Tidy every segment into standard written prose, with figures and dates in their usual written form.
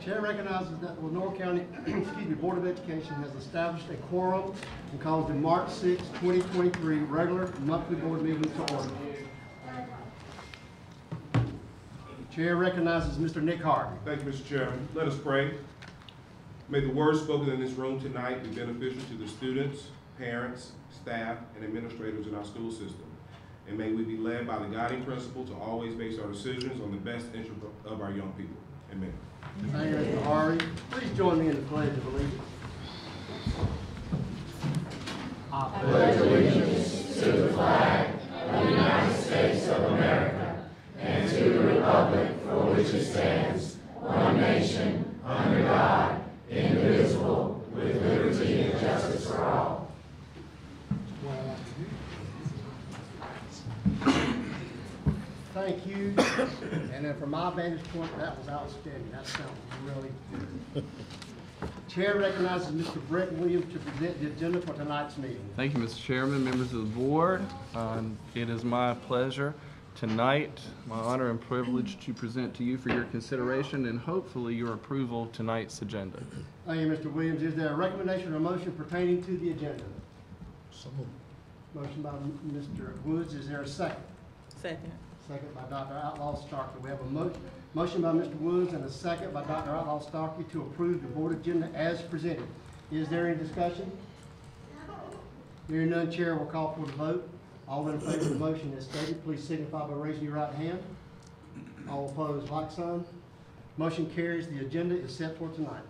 Chair recognizes that the Lenore County Board of Education has established a quorum and calls the March 6, 2023 regular monthly board meeting to order. Chair recognizes Mr. Nick Harvey. Thank you, Mr. Chairman. Let us pray. May the words spoken in this room tonight be beneficial to the students, parents, staff, and administrators in our school system. And may we be led by the guiding principle to always base our decisions on the best interest of our young people. Amen. Thank you, Mr. Harvey. Please join me in the Pledge of Allegiance. I pledge allegiance to the flag of the United States of America and to the republic for which it stands, one nation, under God, indivisible, with liberty and justice for all. Thank you. And then from my vantage point, that was outstanding. That sounded really good. Chair recognizes Mr. Brett Williams to present the agenda for tonight's meeting. Thank you, Mr. Chairman, members of the board. It is my pleasure tonight, my honor and privilege to present to you for your consideration and hopefully your approval tonight's agenda. Thank you, Mr. Williams. Is there a recommendation or motion pertaining to the agenda? So moved. Motion by Mr. Woods. Is there a second? Second. Second by Dr. Outlaw Starkey. We have a motion by Mr. Woods and a second by Dr. Outlaw Starkey to approve the board agenda as presented. Is there any discussion? Hearing none, Chair will call for the vote. All in favor of the motion as stated, please signify by raising your right hand. All opposed, like sign. Motion carries. The agenda is set for tonight.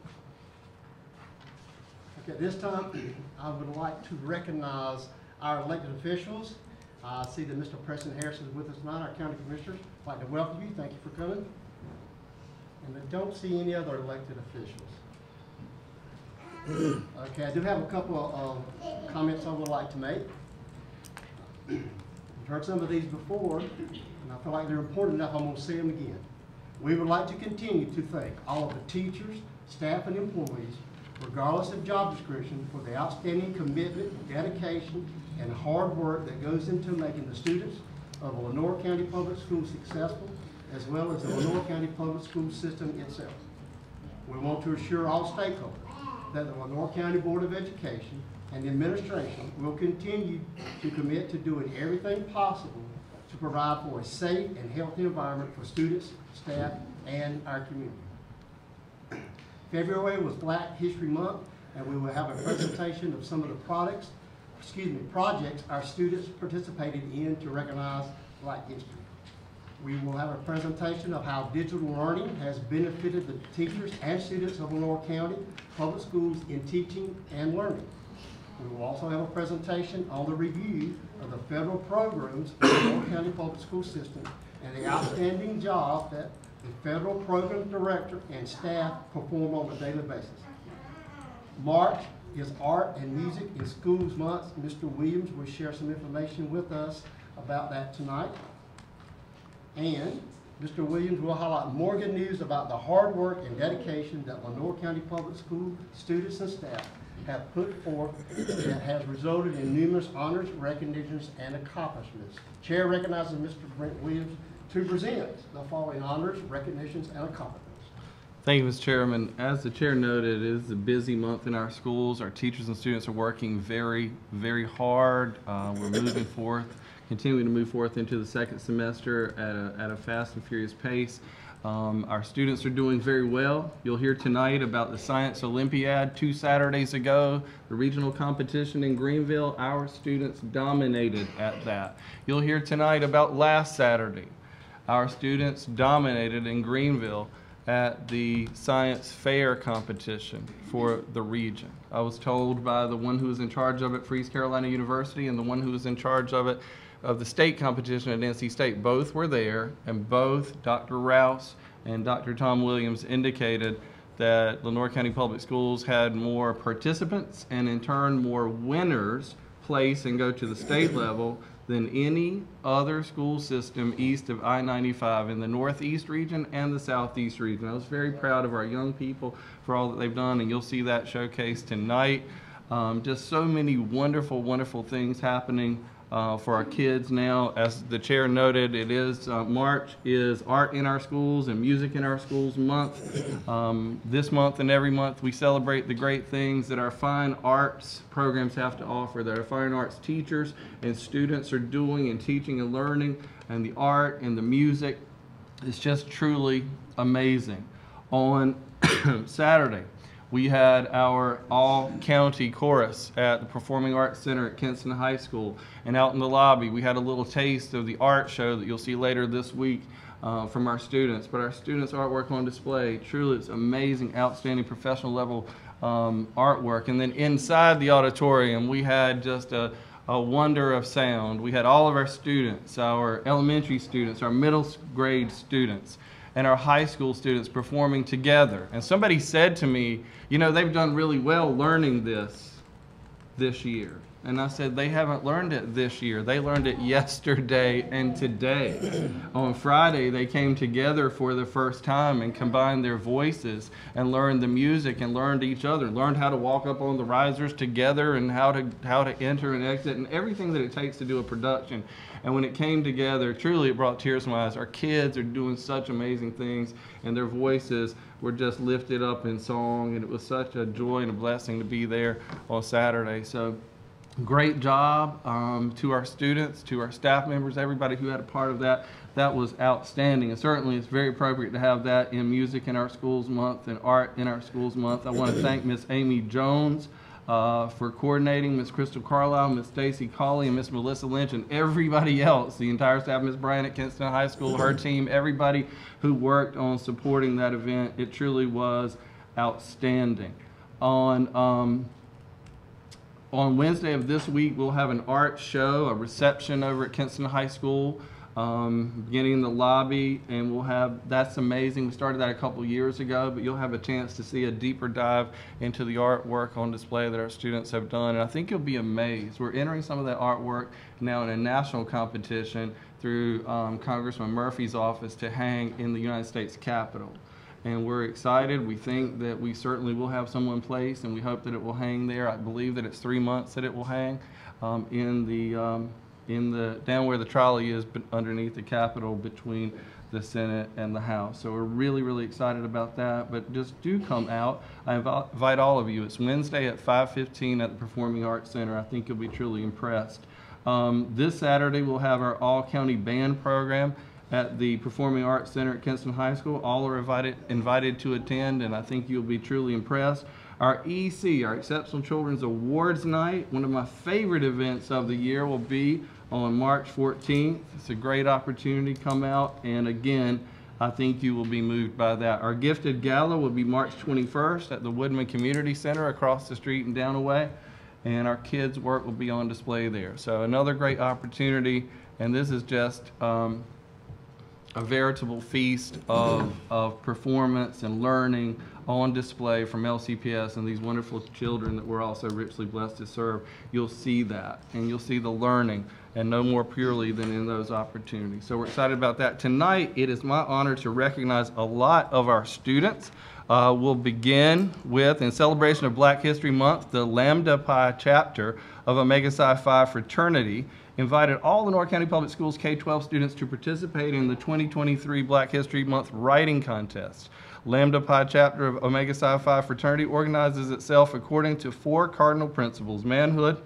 Okay, at this time, I would like to recognize our elected officials. I see that Mr. Preston Harris is with us tonight, our county commissioners. I'd like to welcome you. Thank you for coming. And I don't see any other elected officials. Okay, I do have a couple of comments I would like to make. You've heard some of these before, and I feel like they're important enough, I'm going to say them again. We would like to continue to thank all of the teachers, staff, and employees, regardless of job description, for the outstanding commitment, dedication, and hard work that goes into making the students of the Lenore County Public Schools successful, as well as the Lenore County Public School System itself. We want to assure all stakeholders that the Lenore County Board of Education and the administration will continue to commit to doing everything possible to provide for a safe and healthy environment for students, staff, and our community. February was Black History Month, and we will have a presentation of some of the projects our students participated in to recognize Black history. We will have a presentation of how digital learning has benefited the teachers and students of Lenore County Public Schools in teaching and learning. We will also have a presentation on the review of the federal programs for the Lenore County Public School System and the outstanding job that the federal program director and staff perform on a daily basis. March is Art and Music in Schools Month. Mr. Williams will share some information with us about that tonight. And Mr. Williams will highlight more good news about the hard work and dedication that Lenore County Public School students and staff have put forth that has resulted in numerous honors, recognitions, and accomplishments. Chair recognizes Mr. Brent Williams to present the following honors, recognitions, and accomplishments. Thank you, Mr. Chairman. As the chair noted, it is a busy month in our schools. Our teachers and students are working very, very hard. We're moving forth, continuing to move forth into the second semester at a fast and furious pace. Our students are doing very well. You'll hear tonight about the Science Olympiad 2 Saturdays ago, the regional competition in Greenville. Our students dominated at that. You'll hear tonight about last Saturday. Our students dominated in Greenville at the science fair competition for the region. I was told by the one who was in charge of it for East Carolina University and the one who was in charge of it of the state competition at NC State, both were there, and both Dr. Rouse and Dr. Tom Williams indicated that Lenore County Public Schools had more participants and in turn more winners place and go to the state level than any other school system east of I-95 in the Northeast region and the Southeast region. I was very proud of our young people for all that they've done, and you'll see that showcased tonight. Just so many wonderful, wonderful things happening for our kids now. As the chair noted, it is March is Art in Our Schools and Music in Our Schools month. This month and every month we celebrate the great things that our fine arts programs have to offer, that our fine arts teachers and students are doing and teaching and learning, and the art and the music. It's just truly amazing. On Saturday, we had our all-county chorus at the Performing Arts Center at Kinston High School. And out in the lobby, we had a little taste of the art show that you'll see later this week from our students. But our students' artwork on display, truly it's amazing, outstanding, professional level artwork. And then inside the auditorium, we had just a wonder of sound. We had all of our students, our elementary students, our middle grade students, and our high school students performing together. And somebody said to me, you know, they've done really well learning this year. And I said, they haven't learned it this year. They learned it yesterday and today. On Friday, they came together for the first time and combined their voices and learned the music and learned each other, learned how to walk up on the risers together and how to enter and exit and everything that it takes to do a production. And when it came together, truly it brought tears to my eyes. Our kids are doing such amazing things, and their voices were just lifted up in song, and it was such a joy and a blessing to be there on Saturday. So great job to our students, to our staff members, everybody who had a part of that. That was outstanding, and certainly it's very appropriate to have that in Music in Our Schools Month and Art in Our Schools Month. I want to thank Miss Amy Jones for coordinating, Miss Crystal Carlisle, Miss Stacy Colley, and Miss Melissa Lynch, and everybody else, the entire staff, Miss Bryant at Kinston High School, her team, everybody who worked on supporting that event. It truly was outstanding. On Wednesday of this week, we'll have an art show, a reception over at Kinston High School, beginning in the lobby, and we'll have, that's amazing. We started that a couple years ago, but you'll have a chance to see a deeper dive into the artwork on display that our students have done, and I think you'll be amazed. We're entering some of that artwork now in a national competition through Congressman Murphy's office to hang in the United States Capitol. And we're excited. We think that we certainly will have someone placed, and we hope that it will hang there. I believe that it's 3 months that it will hang in the down where the trolley is, but underneath the Capitol between the Senate and the House. So we're really, really excited about that. But just do come out. I invite all of you. It's Wednesday at 5:15 at the Performing Arts Center. I think you'll be truly impressed. This Saturday we'll have our all-county band program at the Performing Arts Center at Kinston High School. All are invited to attend, and I think you'll be truly impressed. Our EC, our Exceptional Children's Awards Night, one of my favorite events of the year, will be on March 14th. It's a great opportunity. Come out, and again, I think you will be moved by that. Our Gifted Gala will be March 21st at the Woodman Community Center across the street and down the way, and our kids' work will be on display there. So another great opportunity, and this is just a veritable feast of performance and learning on display from LCPS and these wonderful children that we're also richly blessed to serve. You'll see that, and you'll see the learning, and no more purely than in those opportunities. So we're excited about that. Tonight, it is my honor to recognize a lot of our students. We'll begin with, in celebration of Black History Month, the Lambda Pi chapter of Omega Psi Phi fraternity invited all the North County Public Schools K-12 students to participate in the 2023 Black History Month writing contest. Lambda Pi chapter of Omega Psi Phi fraternity organizes itself according to 4 cardinal principles: manhood,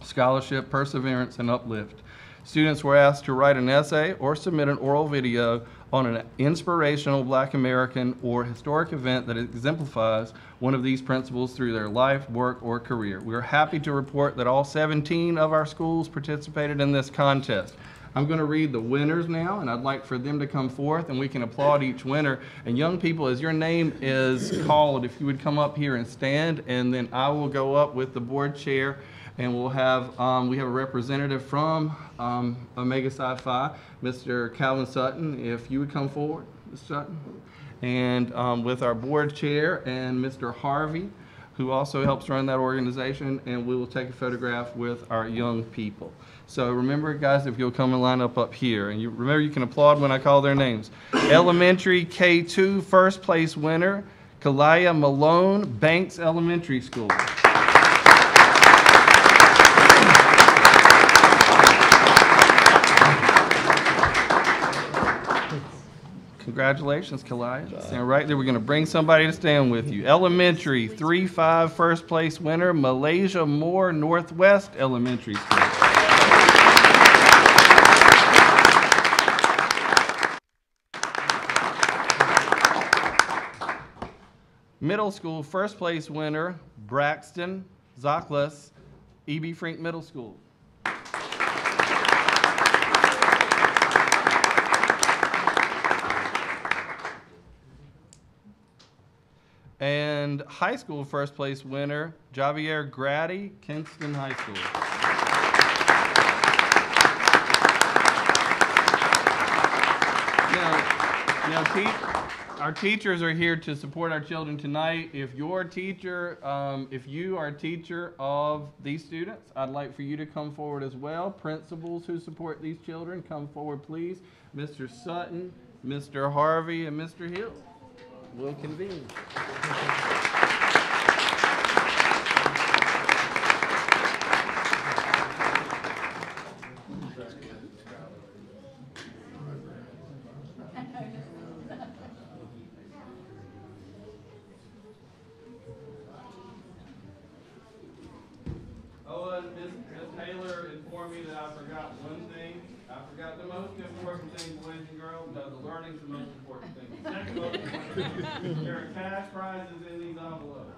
scholarship, perseverance, and uplift. Students were asked to write an essay or submit an oral video on an inspirational Black American or historic event that exemplifies one of these principles through their life, work, or career. We are happy to report that all 17 of our schools participated in this contest. I'm going to read the winners now, and I'd like for them to come forth, and we can applaud each winner. And young people, as your name is called, if you would come up here and stand, and then I will go up with the board chair, and we'll have we have a representative from Omega Psi Phi, Mr. Calvin Sutton. If you would come forward, Mr. Sutton, and with our board chair and Mr. Harvey, who also helps run that organization, and we will take a photograph with our young people. So remember, guys, if you'll come and line up here, and you remember you can applaud when I call their names. Elementary K2 first place winner, Kalaya Malone, Banks Elementary School. Congratulations, Kalaya. Stand right there. We're going to bring somebody to stand with you. Elementary, 3-5 first place winner, Malaysia Moore Northwest Elementary School. Middle school, first place winner, Braxton Zockless, E.B. Frink Middle School. And high school first place winner, Javier Grady, Kinston High School. Our teachers are here to support our children tonight. If you're a teacher, if you are a teacher of these students, I'd like for you to come forward as well. Principals who support these children, come forward, please. Mr. Sutton, Mr. Harvey, and Mr. Hill will convene. Ms. Taylor informed me that I forgot one thing. I forgot the most important thing, boys and girls. No, the learning's the most important thing. The second most important thing, there are cash prizes in these envelopes.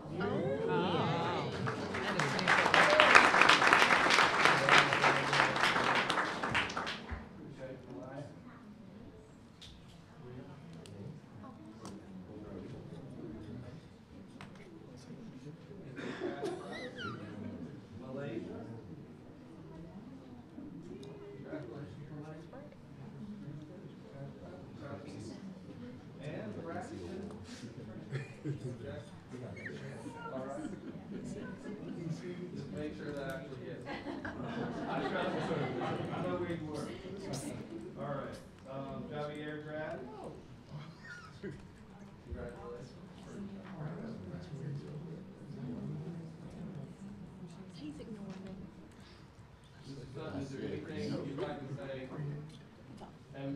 Make sure that actually is. I trust you. I know where you were. All right. Javier Grad. Congratulations. He's ignoring me. Mr. Sutton, is there anything you'd like to say? And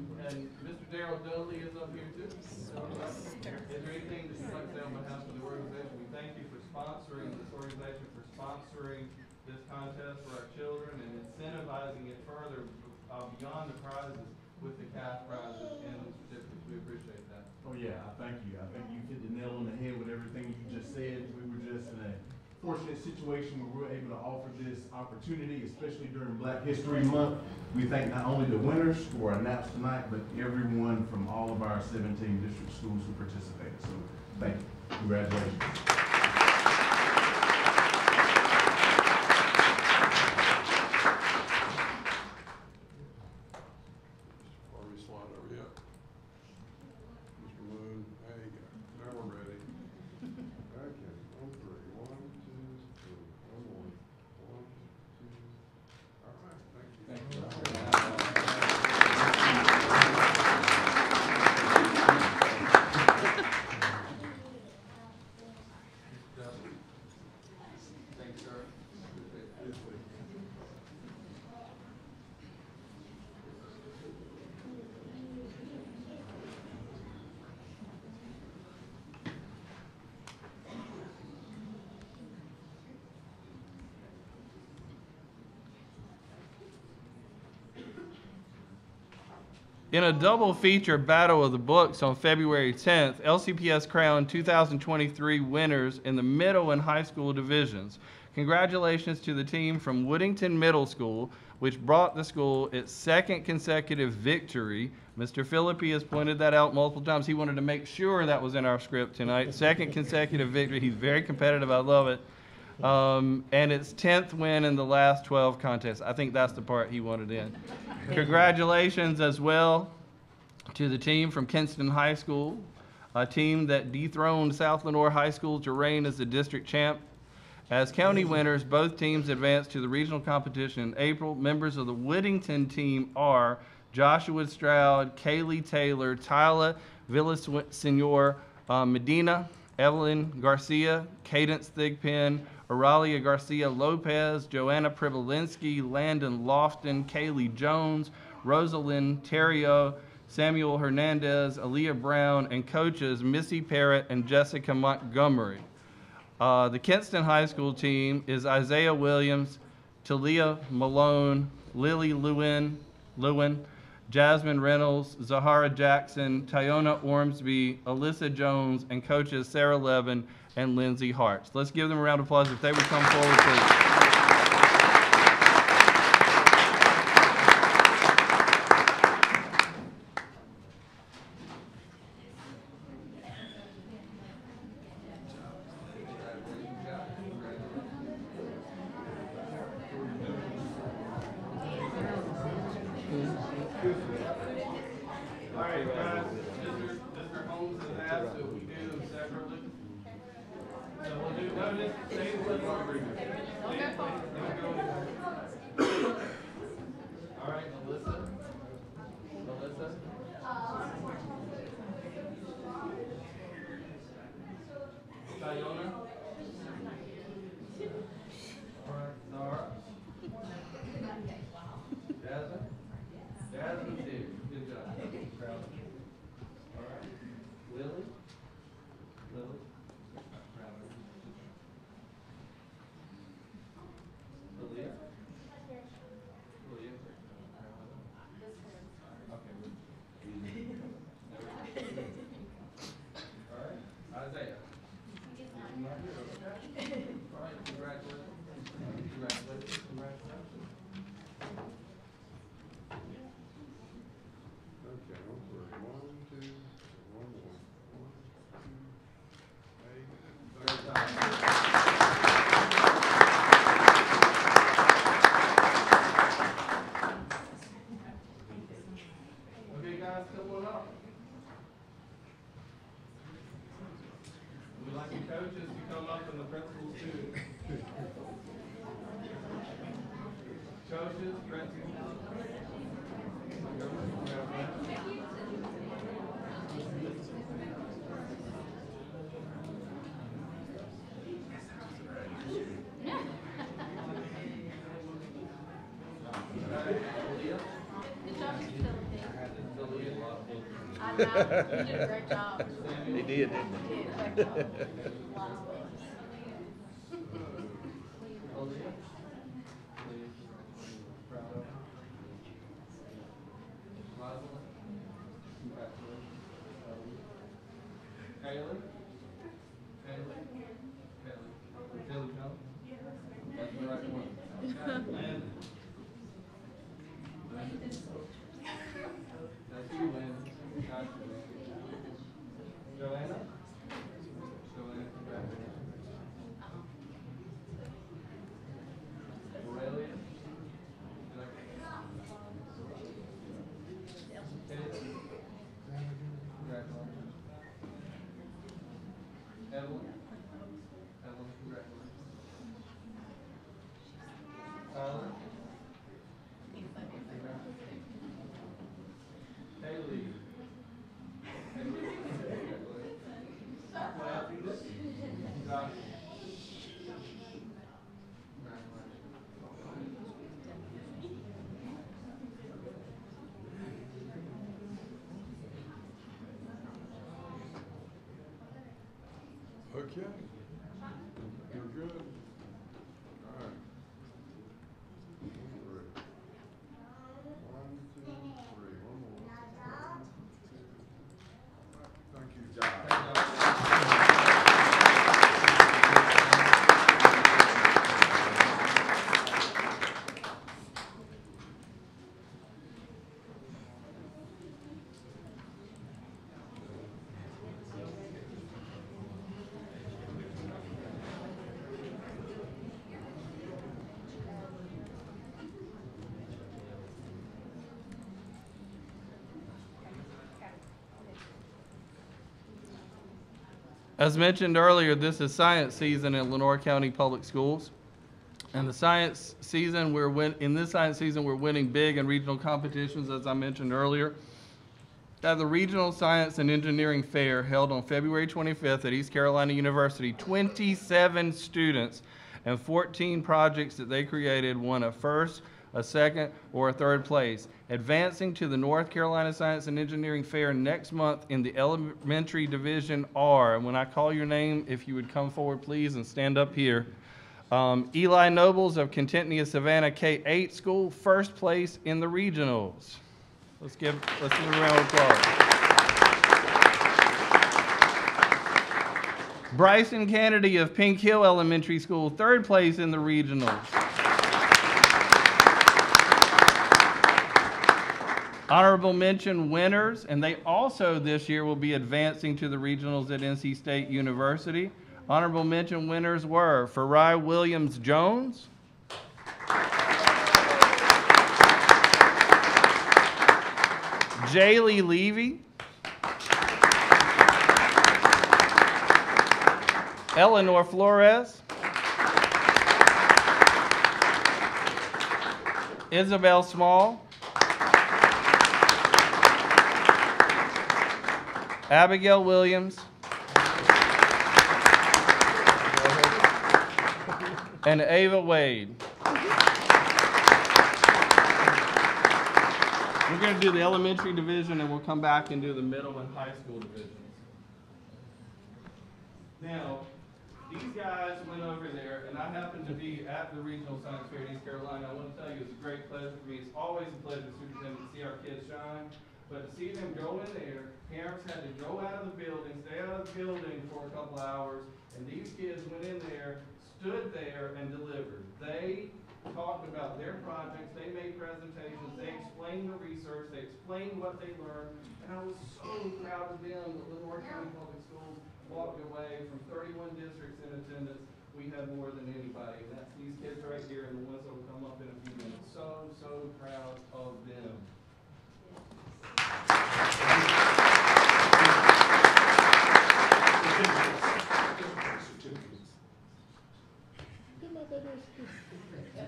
Mr. Darrell Dudley is up here too. Is there anything that you'd like to say on behalf of the organization? We thank you for sponsoring this organization, for sponsoring this contest for our children and incentivizing it further beyond the prizes with the cash prizes and the certificates. We appreciate that. Oh yeah, I thank you. I think you hit the nail on the head with everything you just said. We were just in a fortunate situation where we were able to offer this opportunity, especially during Black History Month. We thank not only the winners who are announced tonight, but everyone from all of our 17 district schools who participated. So thank you. Congratulations. In a double feature battle of the books on February 10th, LCPS crowned 2023 winners in the middle and high school divisions. Congratulations to the team from Woodington Middle School, which brought the school its second consecutive victory. Mr. Philippi has pointed that out multiple times. He wanted to make sure that was in our script tonight. Second consecutive victory. He's very competitive. I love it. And its 10th win in the last 12 contests. I think that's the part he wanted in. Congratulations as well to the team from Kinston High School, a team that dethroned South Lenoir High School to reign as the district champ. As county winners, both teams advanced to the regional competition in April. Members of the Woodington team are Joshua Stroud, Kaylee Taylor, Tyler Villasenor Medina, Evelyn Garcia, Cadence Thigpen, Auralia Garcia Lopez, Joanna Privilinski, Landon Lofton, Kaylee Jones, Rosalind Terrio, Samuel Hernandez, Aaliyah Brown, and coaches Missy Parrott and Jessica Montgomery. The Kinston High School team is Isaiah Williams, Talia Malone, Lily Lewin, Jasmine Reynolds, Zahara Jackson, Tyona Ormsby, Alyssa Jones, and coaches Sarah Levin and Lindsay Hartz. Let's give them a round of applause if they would come forward, please. All right, guys, Mr. Holmes has asked that we do them separately. So we'll do, no, just stay with the agreement. All right, Alyssa. Tyona. All right, Zara. Jasmine's here. Good job. Proud of you. All right. Lily. Proud of you. Aaliyah. Okay. All right. Isaiah. All right. Congratulations. Okay, one, two, one more. Okay, guys, come on up. We'd like the coaches to come up and the principals too. Coaches, principals. I know, you did a great job. He did, didn't he? You did a great job. Lots of books. Haley? Haley Jones? That's the right one. Landon? That's you, Landon. Gotcha. Joanna? Joanna, congratulations. Aurelia? Congratulations. Evelyn? Evelyn, congratulations. Tyler? Haley? Josh? Okay. You're good. All right. One, two, three. One more. Thank you. As mentioned earlier, this is science season in Lenore County Public Schools. And the science season, in this science season, we're winning big in regional competitions, as I mentioned earlier. At the Regional Science and Engineering Fair held on February 25th at East Carolina University, 27 students and 14 projects that they created won a first, a second, or a third place. Advancing to the North Carolina Science and Engineering Fair next month in the elementary division are, and when I call your name, if you would come forward, please, and stand up here. Eli Nobles of Contentnia Savannah K-8 School, first place in the regionals. Let's give a round of applause. Bryson Kennedy of Pink Hill Elementary School, third place in the regionals. Honorable mention winners, and they also this year will be advancing to the regionals at NC State University. Honorable mention winners were Farai Williams Jones, Jaylee Levy, Eleanor Flores, Isabel Small, Abigail Williams, and Ava Wade. We're going to do the elementary division, and we'll come back and do the middle and high school divisions. Now, these guys went over there, and I happened to be at the Regional Science Fair in East Carolina. I want to tell you, it's a great pleasure for me. It's always a pleasure, Superintendent, to see our kids shine. But to see them go in there, parents had to go out of the building, stay out of the building for a couple hours, and these kids went in there, stood there, and delivered. They talked about their projects, they made presentations, they explained the research, they explained what they learned, and I was so proud of them that Lenore County Public Schools walked away from 31 districts in attendance. We had more than anybody, and that's these kids right here and the ones that will come up in a few minutes. So proud of them.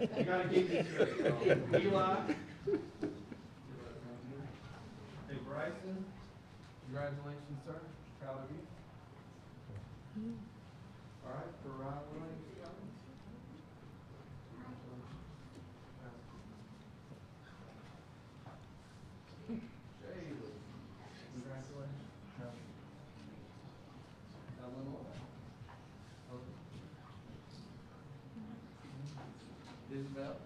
You gotta keep it straight. Eli. Hey, Bryson. Congratulations, sir. Proud of you. All right, for Ryan Williams. Isabel.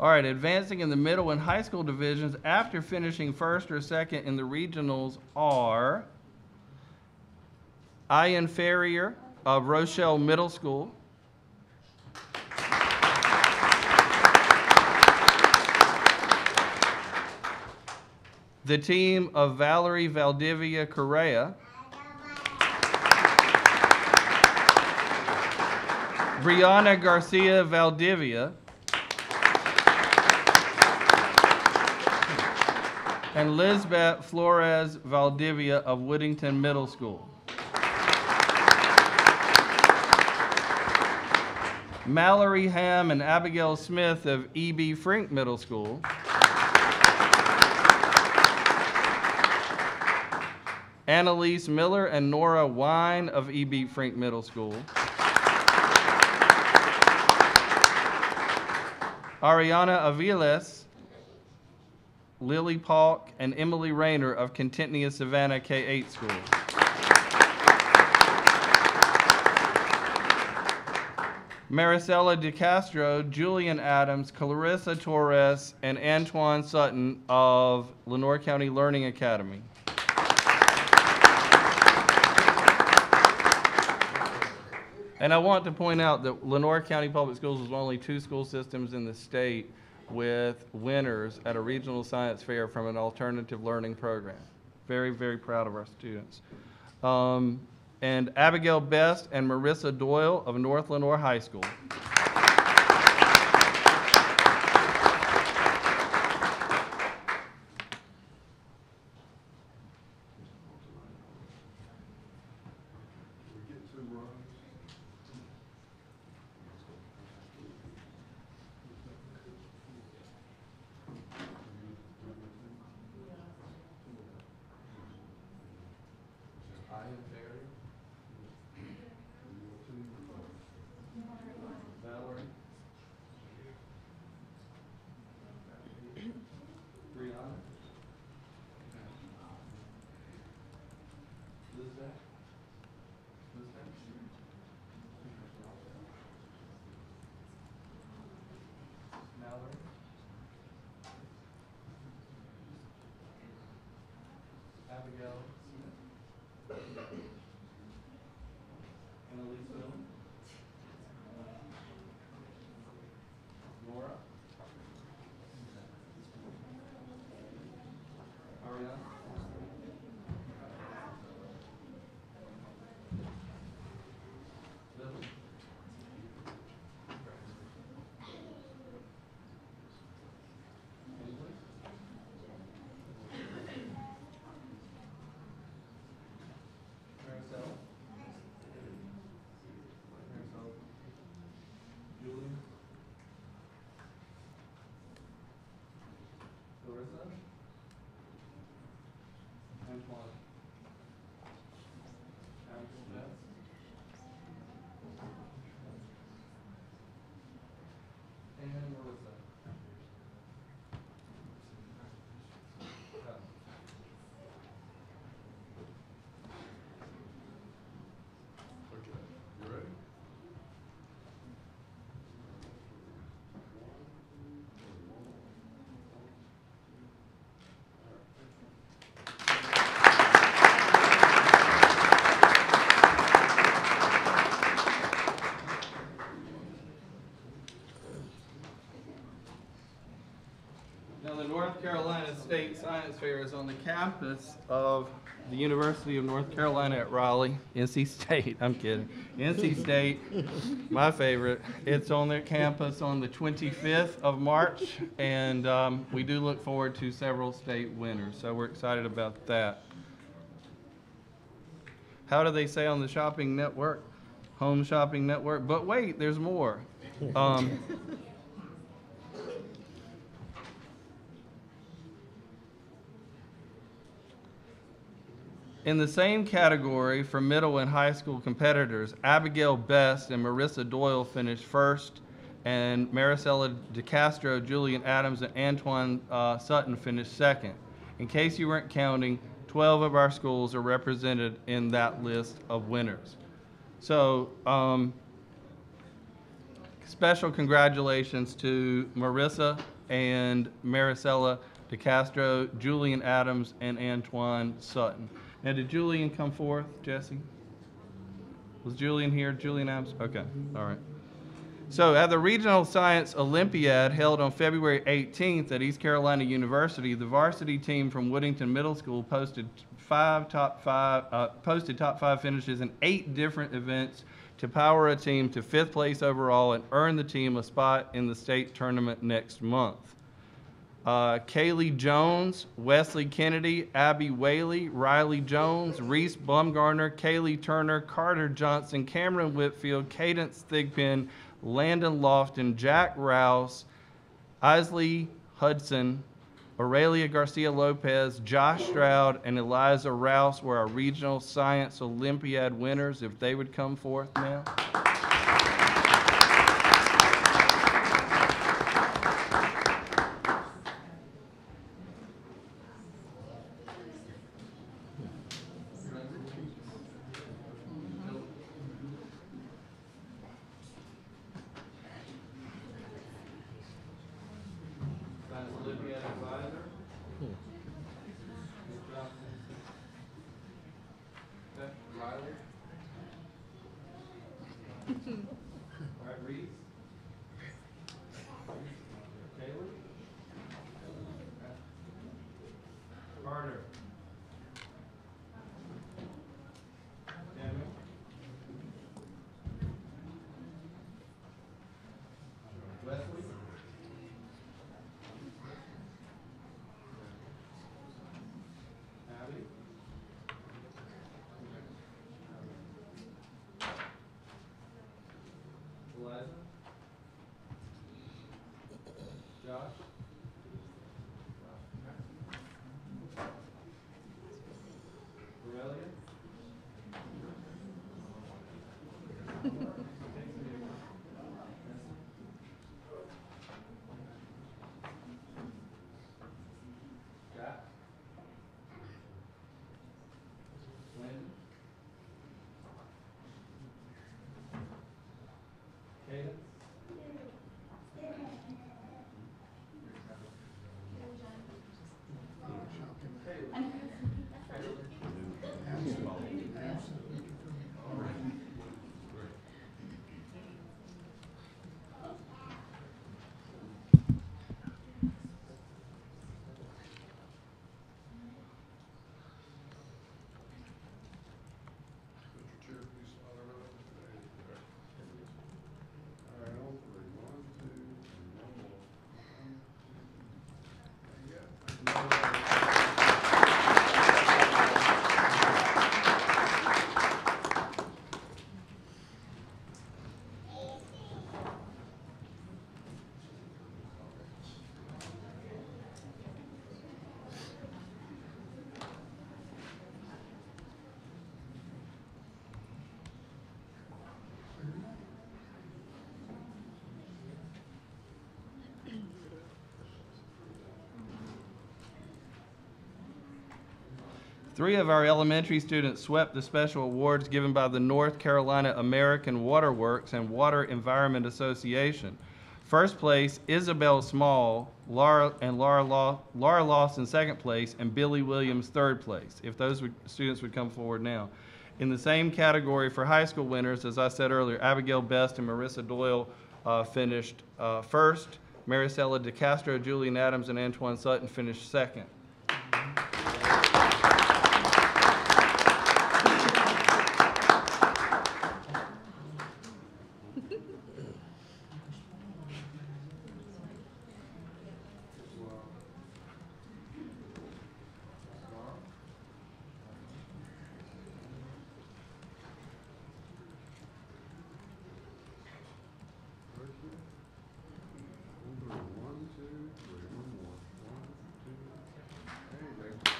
All right, advancing in the middle and high school divisions after finishing first or second in the regionals are Ian Ferrier of Rochelle Middle School, the team of Valerie Valdivia Correa, Brianna Garcia Valdivia, and Lisbeth Flores Valdivia of Whittington Middle School. Mallory Ham and Abigail Smith of E.B. Frink Middle School. Annalise Miller and Nora Wine of E.B. Frink Middle School. Ariana Aviles, Lily Palk, and Emily Rayner of Contentnia Savannah K-8 School. Maricela DeCastro, Julian Adams, Clarissa Torres, and Antoine Sutton of Lenore County Learning Academy. And I want to point out that Lenore County Public Schools is one of only 2 school systems in the state with winners at a regional science fair from an alternative learning program. Very, very proud of our students. And Abigail Best and Marissa Doyle of North Lenore High School. We get 2 runs. Valerie. Brianna. Elizabeth. Mallory. Abigail Smith. Annalise Miller. Laura. Ariana. Lily. Ainsley. Maricel. Maricel. Julie. Larissa. Antoine. Abigail Best. And Melissa. Okay, you ready? Now, the North Carolina State Science Fair is on the campus of the University of North Carolina at Raleigh, NC State. I'm kidding. NC State, my favorite. It's on their campus on the 25th of March, and we do look forward to several state winners, so we're excited about that. How do they say on the shopping network? Home shopping network. But wait, there's more. In the same category for middle and high school competitors, Abigail Best and Marissa Doyle finished first, and Maricela DeCastro, Julian Adams, and Antoine Sutton finished second. In case you weren't counting, 12 of our schools are represented in that list of winners. So, special congratulations to Marissa and Maricela DeCastro, Julian Adams, and Antoine Sutton. Now, did Julian come forth, Jesse? Was Julian here? Julian Adams? Okay, all right. So, at the Regional Science Olympiad held on February 18th at East Carolina University, the varsity team from Woodington Middle School posted top five finishes in 8 different events to power a team to 5th place overall and earn the team a spot in the state tournament next month. Kaylee Jones, Wesley Kennedy, Abby Whaley, Riley Jones, Reese Bumgarner, Kaylee Turner, Carter Johnson, Cameron Whitfield, Cadence Thigpen, Landon Lofton, Jack Rouse, Isley Hudson, Aurelia Garcia Lopez, Josh Stroud, and Eliza Rouse were our Regional Science Olympiad winners. If they would come forth now. Olympiad advisor. Riley. Reese. Taylor. Carter. Samuel. Wesley. Abby. Eliza. Josh. Aurelia. Scott. Landon. Cadence. Mr. Chair, please smile around. All right, on three. One, two, and one more. There you go. Three of our elementary students swept the special awards given by the North Carolina American Water Works and Water Environment Association. First place, Isabel Small, Laura Lawson second place, and Billy Williams third place. If those students would come forward now. In the same category for high school winners, as I said earlier, Abigail Best and Marissa Doyle finished first. Maricela DeCastro, Julian Adams, and Antoine Sutton finished second. One, two, three, one more. One, two, there you go.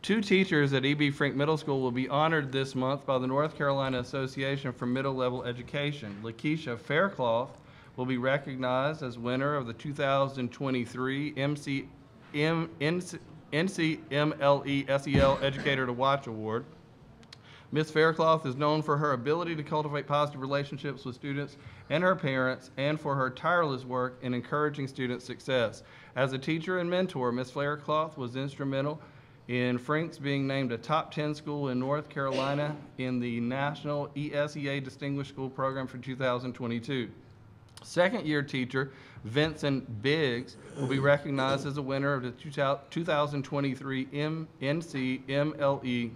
Two teachers at E.B. Frink Middle School will be honored this month by the North Carolina Association for Middle Level Education. Lakeisha Faircloth will be recognized as winner of the 2023 NCMLE SEL Educator to Watch Award. Ms. Faircloth is known for her ability to cultivate positive relationships with students and her parents, and for her tireless work in encouraging student success. As a teacher and mentor, Ms. Faircloth was instrumental in Frank's being named a top 10 school in North Carolina in the National ESEA Distinguished School Program for 2022. Second-year teacher Vincent Biggs will be recognized as a winner of the 2023 NCMLE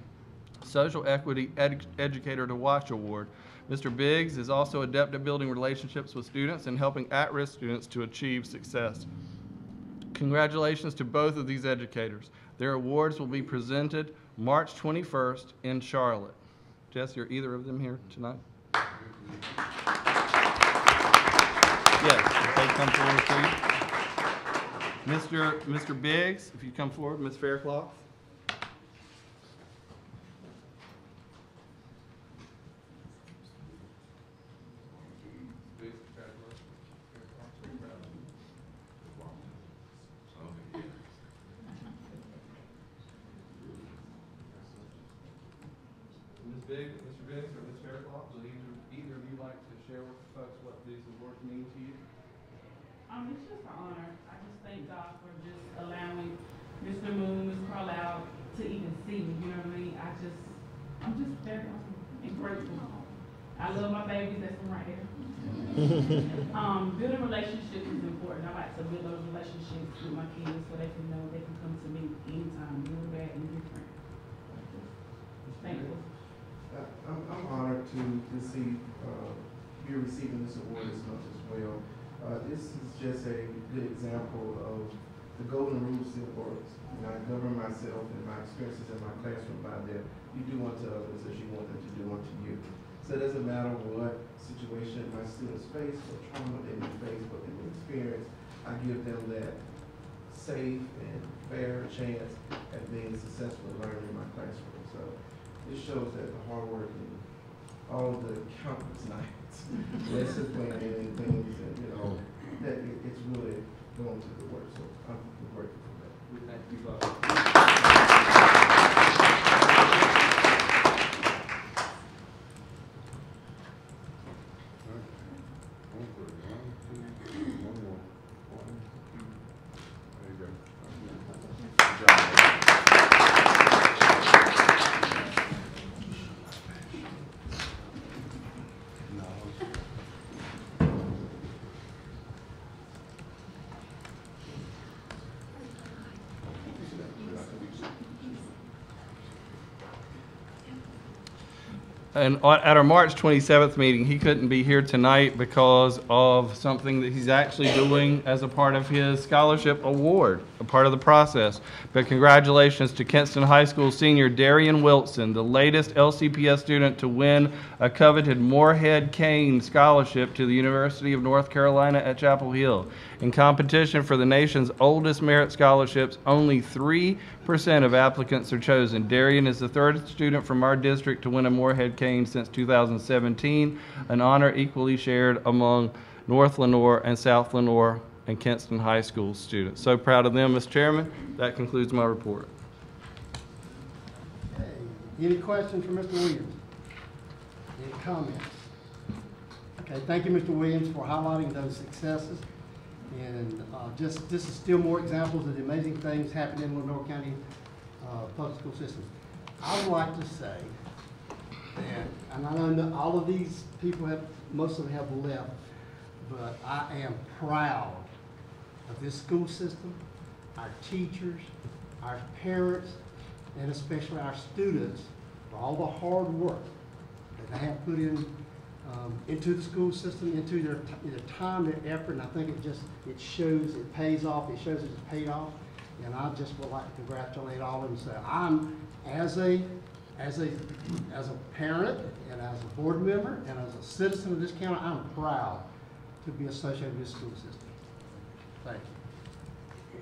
Social Equity Educator to Watch Award. Mr. Biggs is also adept at building relationships with students and helping at-risk students to achieve success. Congratulations to both of these educators. Their awards will be presented March 21st in Charlotte. Jess, are either of them here tonight? Yes, if they come forward, please. Mr. Biggs, if you come forward, Ms. Faircloth. Mr. Biggs or Ms. Faircloth, will either share with folks what these awards mean to you? It's just an honor. I just thank God for just allowing Mr. Moon, Ms. Carlisle to even see me, you know what I mean? I'm just very awesome and grateful. I love my babies, that's them right there. Building relationships is important. I like to build those relationships with my kids so they can know they can come to me anytime, good, bad, and different. Thankful. I'm honored to see you receiving this award as much as well. This is just a good example of the golden rule still works. And I govern myself and my experiences in my classroom by that. You do unto others as you want them to do unto you. So it doesn't matter what situation my students face, what trauma they may face, what they may experience, I give them that safe and fair chance at being successful in learning in my classroom. So this shows that the hard work and all of the countless nights, lesson planning and things, and that it's really going to the work. So I'm grateful for that. We thank you both. And at our March 27th meeting, he couldn't be here tonight because of something that he's actually doing as a part of his scholarship award, a part of the process. But congratulations to Kinston High School senior Darian Wilson, the latest LCPS student to win a coveted Moorhead Kane scholarship to the University of North Carolina at Chapel Hill. In competition for the nation's oldest merit scholarships, only 3% of applicants are chosen. Darian is the third student from our district to win a Moorhead Kane since 2017, an honor equally shared among North Lenoir and South Lenoir and Kinston High School students. So proud of them, Mr. Chairman. That concludes my report. Okay. Any questions for Mr. Williams? Any comments? Okay, thank you, Mr. Williams, for highlighting those successes. And just this is still more examples of the amazing things happening in Lenoir County public school systems. I would like to say that, and I know that all of these people most of them have left, but I am proud of this school system, our teachers, our parents, and especially our students for all the hard work that they have put in into the school system, into their time, their effort, and I think it shows, it pays off, it shows it's paid off, and I just would like to congratulate all of them and say, I'm, as a parent, and as a board member, and as a citizen of this county, I'm proud to be associated with this school system. Thank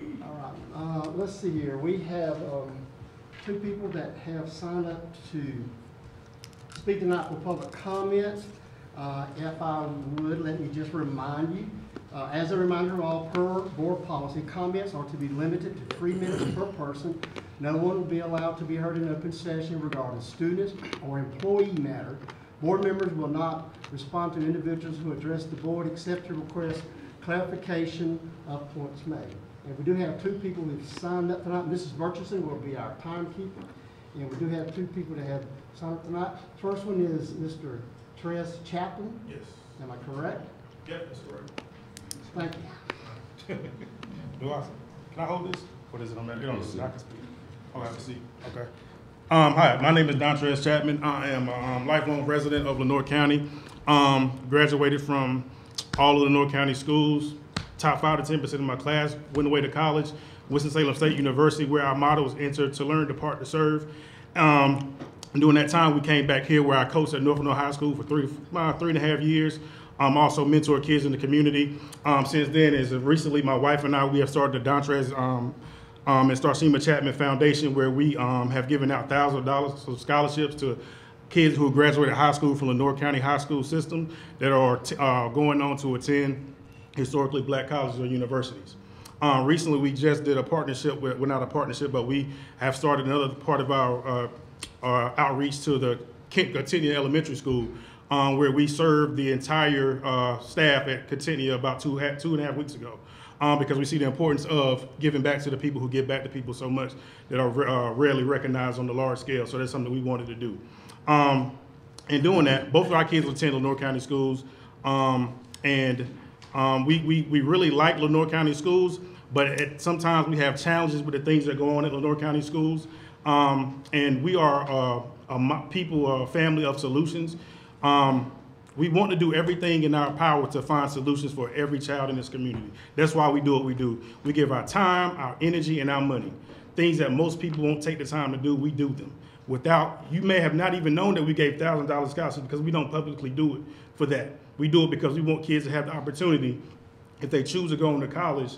you. All right, let's see here. We have two people that have signed up to speak tonight for public comments. If I would, let me just remind you, as a reminder, all per board policy, comments are to be limited to 3 minutes per person. No one will be allowed to be heard in open session regarding students or employee matter. Board members will not respond to individuals who address the board except to request clarification of points made. And we do have two people who've signed up tonight. Mrs. Murchison will be our timekeeper. And we do have two people that have signed up tonight. First one is Mr. Tress Chapman. Yes. Am I correct? Yep, that's correct. Thank you. Can I hold this? What is it on that? I can speak. Oh, I have to see. Okay. Hi, my name is Dontrez Chapman. I am a lifelong resident of Lenoir County. Graduated from all of Lenoir County schools. Top 5 to 10% of my class. Went away to college, Winston-Salem State University, where our motto was enter to learn, depart to serve. During that time, we came back here where I coached at North Lenoir High School for 3.5 years. Also mentor kids in the community. Since then, as of recently, my wife and I, we have started the Dontrez and Starshima Chapman Foundation, where we have given out thousands of dollars of scholarships to kids who graduated high school from Lenoir County High School system that are going on to attend historically black colleges or universities. Recently, we just did a partnership with, well, not a partnership, but we have started another part of our outreach to the Kent Elementary School, where we served the entire staff at Catania about two and a half weeks ago. Because we see the importance of giving back to the people who give back to people so much that are rarely recognized on the large scale. So that's something we wanted to do. In doing that, both of our kids attend Lenoir County schools, we really like Lenoir County schools, but sometimes we have challenges with the things that go on at Lenoir County schools. And we are a family of solutions. We want to do everything in our power to find solutions for every child in this community. That's why we do what we do. We give our time, our energy, and our money. Things that most people won't take the time to do, we do them. You may have not even known that we gave $1,000 scholarships because we don't publicly do it for that. We do it because we want kids to have the opportunity, if they choose to go into college,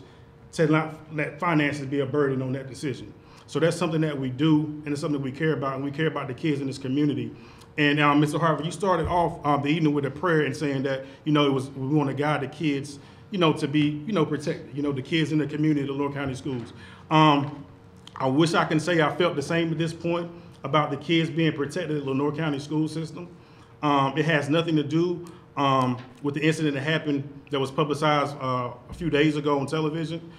to not let finances be a burden on that decision. So that's something that we do, and it's something that we care about, and we care about the kids in this community. And Mr. Harvey, you started off the evening with a prayer and saying that, we want to guide the kids, to be, protected, the kids in the community, the Lenoir County schools. I wish I can say I felt the same at this point about the kids being protected at the Lenoir County school system. It has nothing to do with the incident that happened that was publicized a few days ago on television.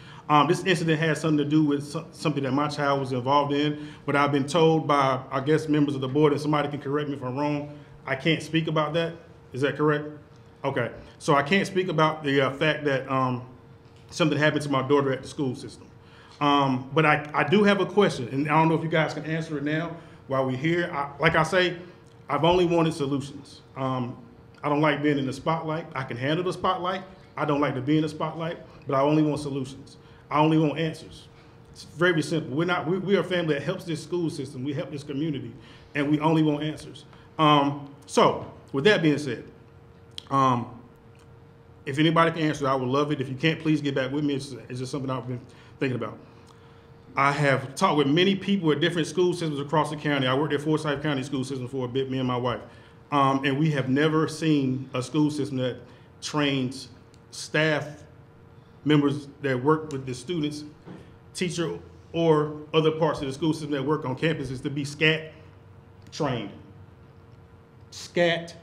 This incident has something to do with something that my child was involved in, but I've been told by, I guess, members of the board, and somebody can correct me if I'm wrong, I can't speak about that. Is that correct? Okay. So I can't speak about the fact that something happened to my daughter at the school system. But I do have a question, and I don't know if you guys can answer it now while we're here. Like I say, I've only wanted solutions. I don't like being in the spotlight. I can handle the spotlight. I don't like to be in the spotlight, but I only want solutions. I only want answers. It's very simple. We are a family that helps this school system. We help this community, and we only want answers. So with that being said, if anybody can answer, I would love it. If you can't, please get back with me. It's just something I've been thinking about. I have talked with many people at different school systems across the county. I worked at Forsyth County School System for a bit, me and my wife. And we have never seen a school system that trains staff members that work with the students, teacher, or other parts of the school system that work on campuses to be SCAT trained. SCAT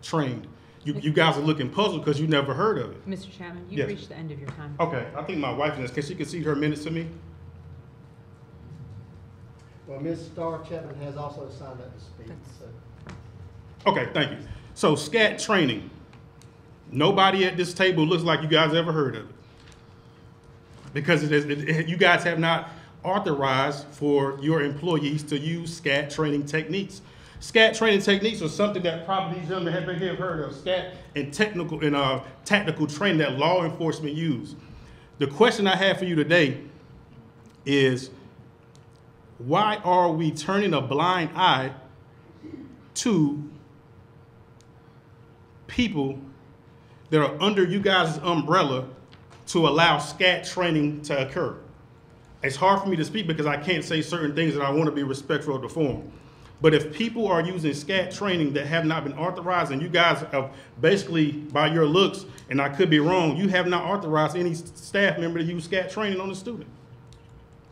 trained. You guys are looking puzzled because you never heard of it. Mr. Chapman, you've Yes. reached the end of your time. Okay, I think my wife is, can she concede her minutes to me? Well, Ms. Star Chapman has also signed up to speak, so. Okay, thank you. So SCAT training. Nobody at this table looks like you guys ever heard of it. Because you guys have not authorized for your employees to use SCAT training techniques. SCAT training techniques are something that probably these gentlemen have heard of. SCAT and tactical training that law enforcement use. The question I have for you today is, why are we turning a blind eye to people that are under you guys' umbrella to allow SCAT training to occur? It's hard for me to speak because I can't say certain things that I want to be respectful of the forum. But if people are using SCAT training that have not been authorized, and you guys have basically, by your looks, and I could be wrong, you have not authorized any staff member to use SCAT training on a student.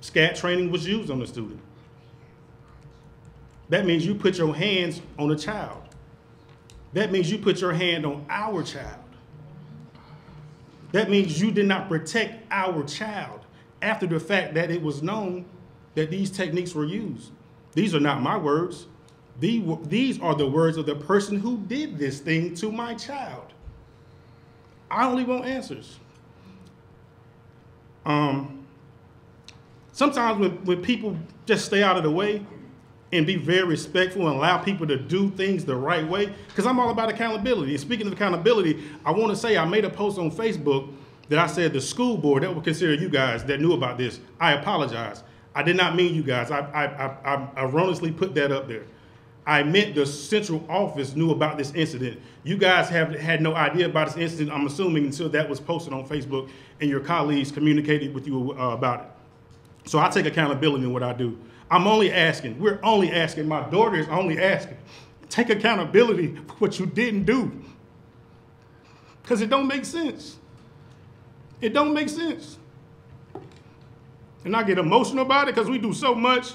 SCAT training was used on the student. That means you put your hands on a child. That means you put your hand on our child. That means you did not protect our child after the fact that it was known that these techniques were used. These are not my words. These are the words of the person who did this thing to my child. I only want answers. Sometimes when people just stay out of the way and be very respectful and allow people to do things the right way, because I'm all about accountability. And speaking of accountability, I want to say I made a post on Facebook that I said the school board that would consider you guys that knew about this, I apologize. I did not mean you guys. I erroneously put that up there. I meant the central office knew about this incident. You guys have had no idea about this incident, I'm assuming, until that was posted on Facebook and your colleagues communicated with you about it. So I take accountability in what I do. I'm only asking, we're only asking, my daughter is only asking, take accountability for what you didn't do. Because it don't make sense. It don't make sense. And I get emotional about it because we do so much.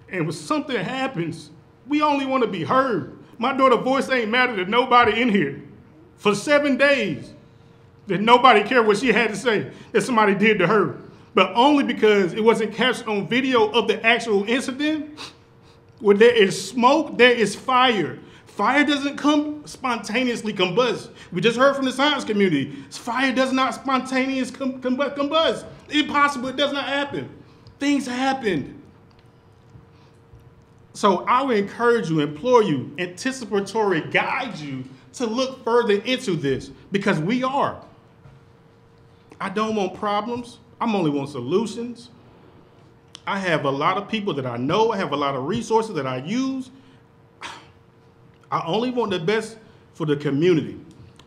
And when something happens, we only want to be heard. My daughter's voice ain't mattered to nobody in here for 7 days. That nobody cared what she had to say that somebody did to her. But only because it wasn't captured on video of the actual incident. Where there is smoke, there is fire. Fire doesn't spontaneously combust. We just heard from the science community. Fire does not spontaneously combust. Impossible, it does not happen. Things happened. So I would encourage you, implore you, anticipatory guide you to look further into this because we are. I don't want problems. I'm only want solutions. I have a lot of people that I know. I have a lot of resources that I use. I only want the best for the community.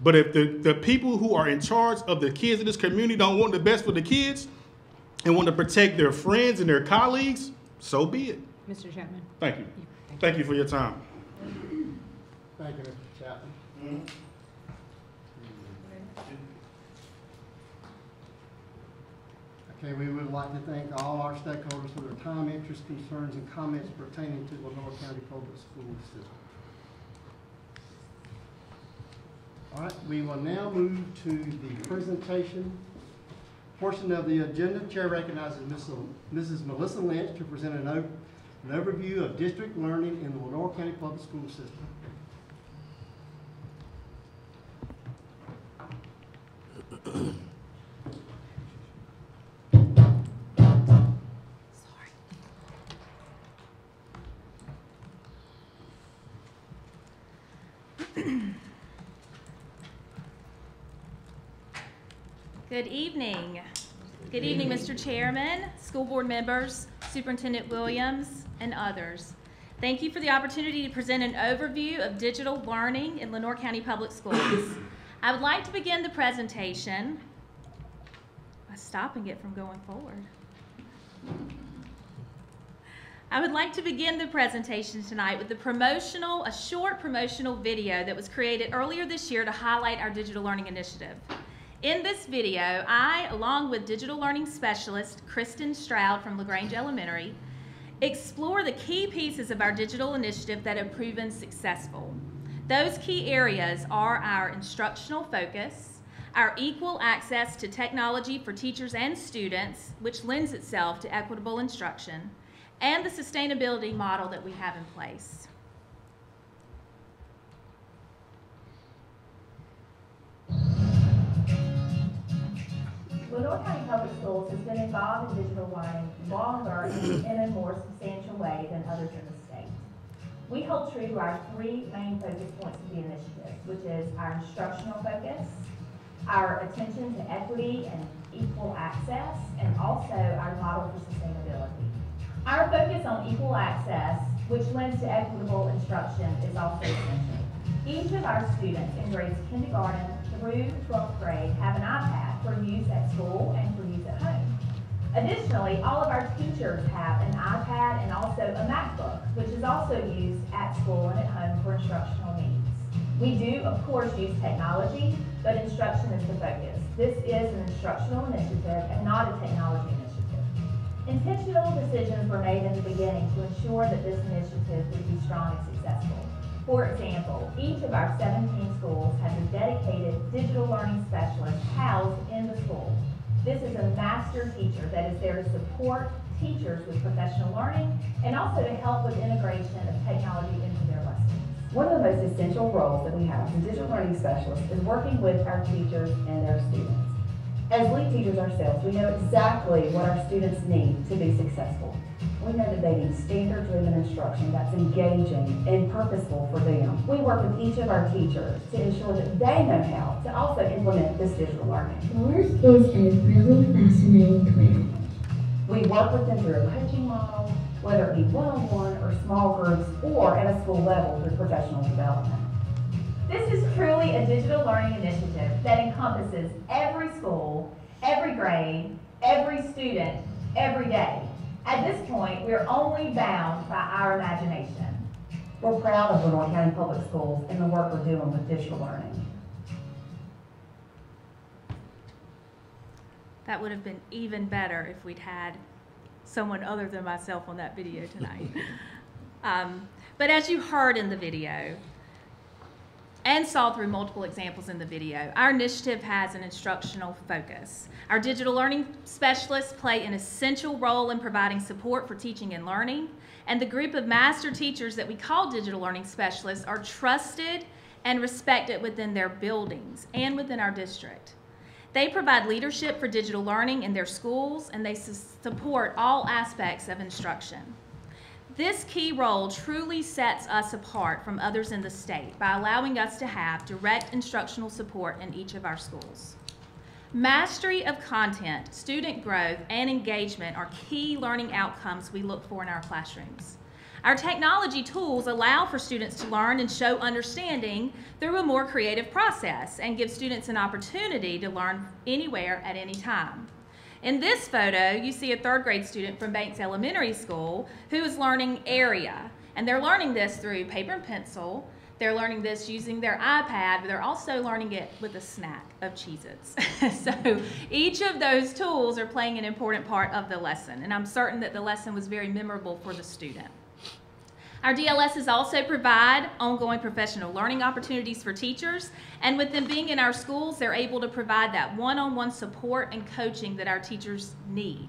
But if the people who are in charge of the kids in this community don't want the best for the kids and want to protect their friends and their colleagues, so be it. Mr. Chapman. Thank you. Thank you for your time. Thank you, Mr. Chapman. Okay, we would like to thank all our stakeholders for their time, interest, concerns, and comments pertaining to the Lenore County Public School System. All right, we will now move to the presentation portion of the agenda. Chair recognizes Mrs. Melissa Lynch to present an overview of district learning in the Lenore County Public School System. Good evening. Good evening, Mr. Chairman, school board members, Superintendent Williams, and others. Thank you for the opportunity to present an overview of digital learning in Lenore County Public Schools. I would like to begin the presentation by stopping it from going forward. I would like to begin the presentation tonight with a short promotional video that was created earlier this year to highlight our digital learning initiative. In this video, I, along with digital learning specialist Kristen Stroud from LaGrange Elementary, explore the key pieces of our digital initiative that have proven successful. Those key areas are our instructional focus, our equal access to technology for teachers and students, which lends itself to equitable instruction, and the sustainability model that we have in place. Lenore County Public Schools has been involved in digital learning longer and in a more substantial way than others in the state. We hold true to our three main focus points of the initiative, which is our instructional focus, our attention to equity and equal access, and also our model for sustainability. Our focus on equal access, which lends to equitable instruction, is also essential. Each of our students in grades kindergarten through 12th grade have an iPad for use at school and for use at home. Additionally, all of our teachers have an iPad and also a MacBook, which is also used at school and at home for instructional needs. We do, of course, use technology, but instruction is the focus. This is an instructional initiative and not a technology initiative. Intentional decisions were made in the beginning to ensure that this initiative would be strong and successful. For example, each of our 17 schools has a dedicated digital learning specialist housed in the school. This is a master teacher that is there to support teachers with professional learning and also to help with integration of technology into their lessons. One of the most essential roles that we have as a digital learning specialist is working with our teachers and their students. As lead teachers ourselves, we know exactly what our students need to be successful. We know that they need standard-driven instruction that's engaging and purposeful for them. We work with each of our teachers to ensure that they know how to also implement this digital learning. Yours is a really fascinating career. We work with them through a coaching model, whether it be one-on-one or small groups, or at a school level through professional development. This is truly a digital learning initiative that encompasses every school, every grade, every student, every day. At this point, we're only bound by our imagination. We're proud of Lenore County Public Schools and the work we're doing with digital learning. That would have been even better if we'd had someone other than myself on that video tonight. But as you heard in the video, and saw through multiple examples in the video, our initiative has an instructional focus. Our digital learning specialists play an essential role in providing support for teaching and learning, and the group of master teachers that we call digital learning specialists are trusted and respected within their buildings and within our district. They provide leadership for digital learning in their schools, and they support all aspects of instruction. This key role truly sets us apart from others in the state by allowing us to have direct instructional support in each of our schools. Mastery of content, student growth, and engagement are key learning outcomes we look for in our classrooms. Our technology tools allow for students to learn and show understanding through a more creative process and give students an opportunity to learn anywhere at any time. In this photo, you see a 3rd grade student from Banks Elementary School who is learning area, and they're learning this through paper and pencil. They're learning this using their iPad, but they're also learning it with a snack of Cheez-Its. So each of those tools are playing an important part of the lesson, and I'm certain that the lesson was very memorable for the student. Our DLSs also provide ongoing professional learning opportunities for teachers, and with them being in our schools, they're able to provide that one-on-one support and coaching that our teachers need.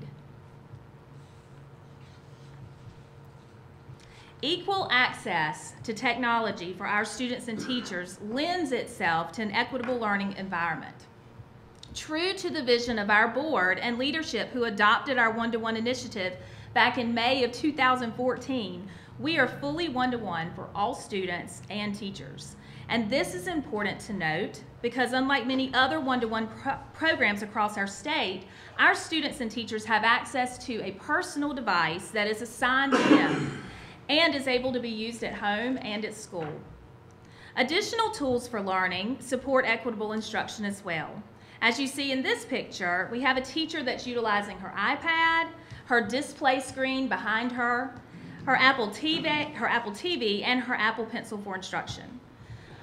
Equal access to technology for our students and teachers lends itself to an equitable learning environment. True to the vision of our board and leadership who adopted our one-to-one initiative back in May of 2014, we are fully one-to-one for all students and teachers. And this is important to note because unlike many other one-to-one programs across our state, our students and teachers have access to a personal device that is assigned to them and is able to be used at home and at school. Additional tools for learning support equitable instruction as well. As you see in this picture, we have a teacher that's utilizing her iPad, her display screen behind her, her Apple TV, and her Apple Pencil for instruction.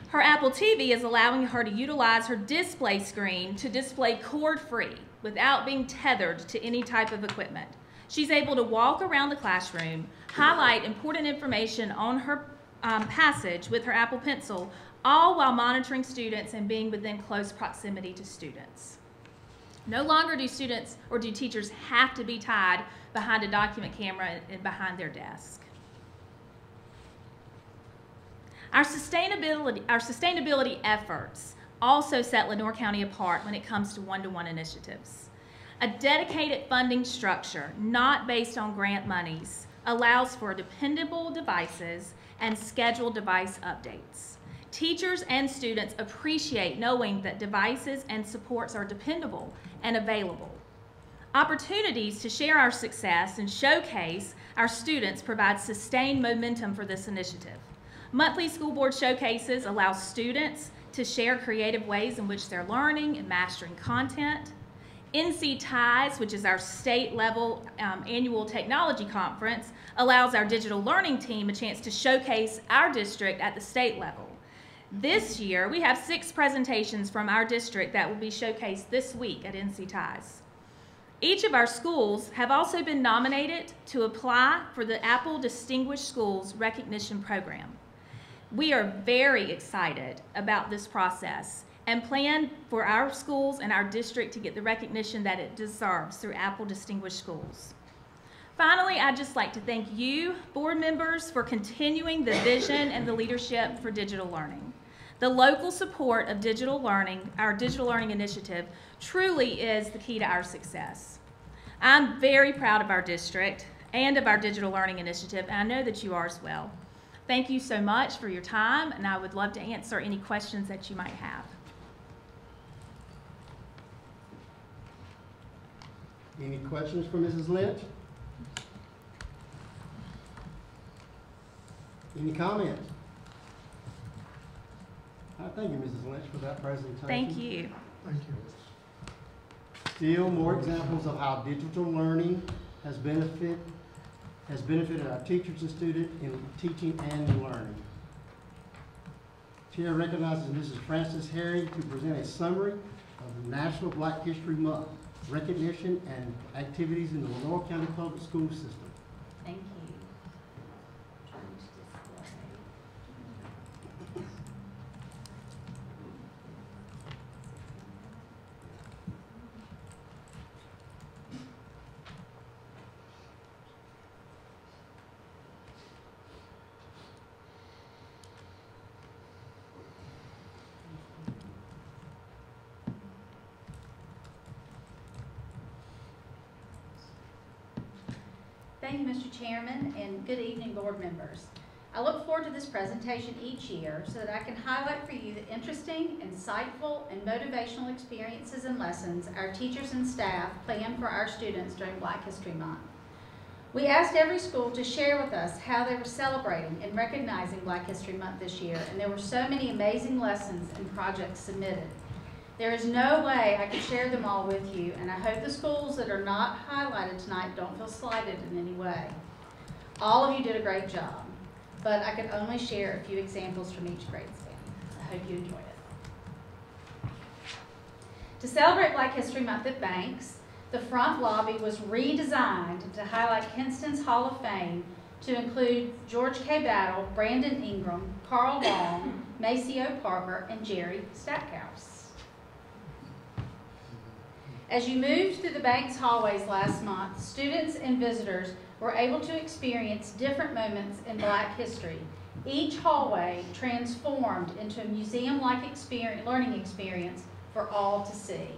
Her Apple TV is allowing her to utilize her display screen to display cord-free without being tethered to any type of equipment. She's able to walk around the classroom, highlight important information on her passage with her Apple Pencil, all while monitoring students and being within close proximity to students. No longer do students or do teachers have to be tied behind a document camera and behind their desk. Our sustainability efforts also set Lenoir County apart when it comes to one-to-one initiatives. A dedicated funding structure, not based on grant monies, allows for dependable devices and scheduled device updates. Teachers and students appreciate knowing that devices and supports are dependable and available. Opportunities to share our success and showcase our students provide sustained momentum for this initiative. Monthly school board showcases allow students to share creative ways in which they're learning and mastering content. NC Ties, which is our state-level annual technology conference, allows our digital learning team a chance to showcase our district at the state level. This year, we have 6 presentations from our district that will be showcased this week at NC Ties. Each of our schools have also been nominated to apply for the Apple Distinguished Schools Recognition Program. We are very excited about this process and plan for our schools and our district to get the recognition that it deserves through Apple Distinguished Schools. Finally, I'd just like to thank you, board members, for continuing the vision and the leadership for digital learning. The local support of digital learning, our digital learning initiative, truly is the key to our success. I'm very proud of our district and of our digital learning initiative, and I know that you are as well. Thank you so much for your time, and I would love to answer any questions that you might have. Any questions for Mrs. Lynch? Any comments? Thank you, Mrs. Lynch, for that presentation. Thank you. Thank you. Still more examples of how digital learning has benefited our teachers and students in teaching and learning. Chair recognizes Mrs. Frances Harry to present a summary of the National Black History Month recognition and activities in the Lenoir County Public School System. Thank you. Thank you, Mr. Chairman, and good evening, board members. I look forward to this presentation each year so that I can highlight for you the interesting, insightful, and motivational experiences and lessons our teachers and staff plan for our students during Black History Month. We asked every school to share with us how they were celebrating and recognizing Black History Month this year, and there were so many amazing lessons and projects submitted. There is no way I could share them all with you, and I hope the schools that are not highlighted tonight don't feel slighted in any way. All of you did a great job, but I could only share a few examples from each grade span. I hope you enjoy it. To celebrate Black History Month at Banks, the front lobby was redesigned to highlight Kinston's Hall of Fame to include George K. Battle, Brandon Ingram, Carl Long, Maceo Parker, and Jerry Stackhouse. As you moved through the Banks hallways last month, students and visitors were able to experience different moments in Black history. Each hallway transformed into a museum-like learning experience for all to see.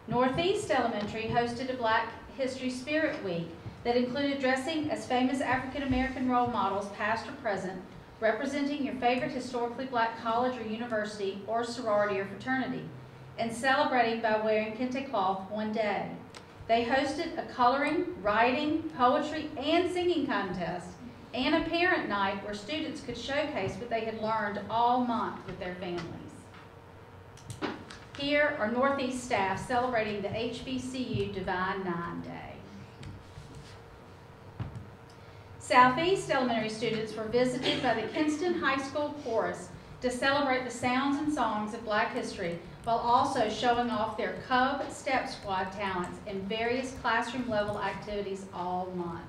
Northeast Elementary hosted a Black History Spirit Week that included dressing as famous African American role models, past or present, representing your favorite historically Black college or university or sorority or fraternity, and celebrating by wearing kente cloth one day. They hosted a coloring, writing, poetry, and singing contest, and a parent night where students could showcase what they had learned all month with their families. Here are Northeast staff celebrating the HBCU Divine Nine Day. Southeast Elementary students were visited by the Kinston High School Chorus to celebrate the sounds and songs of Black history, while also showing off their Cub Step Squad talents in various classroom-level activities all month.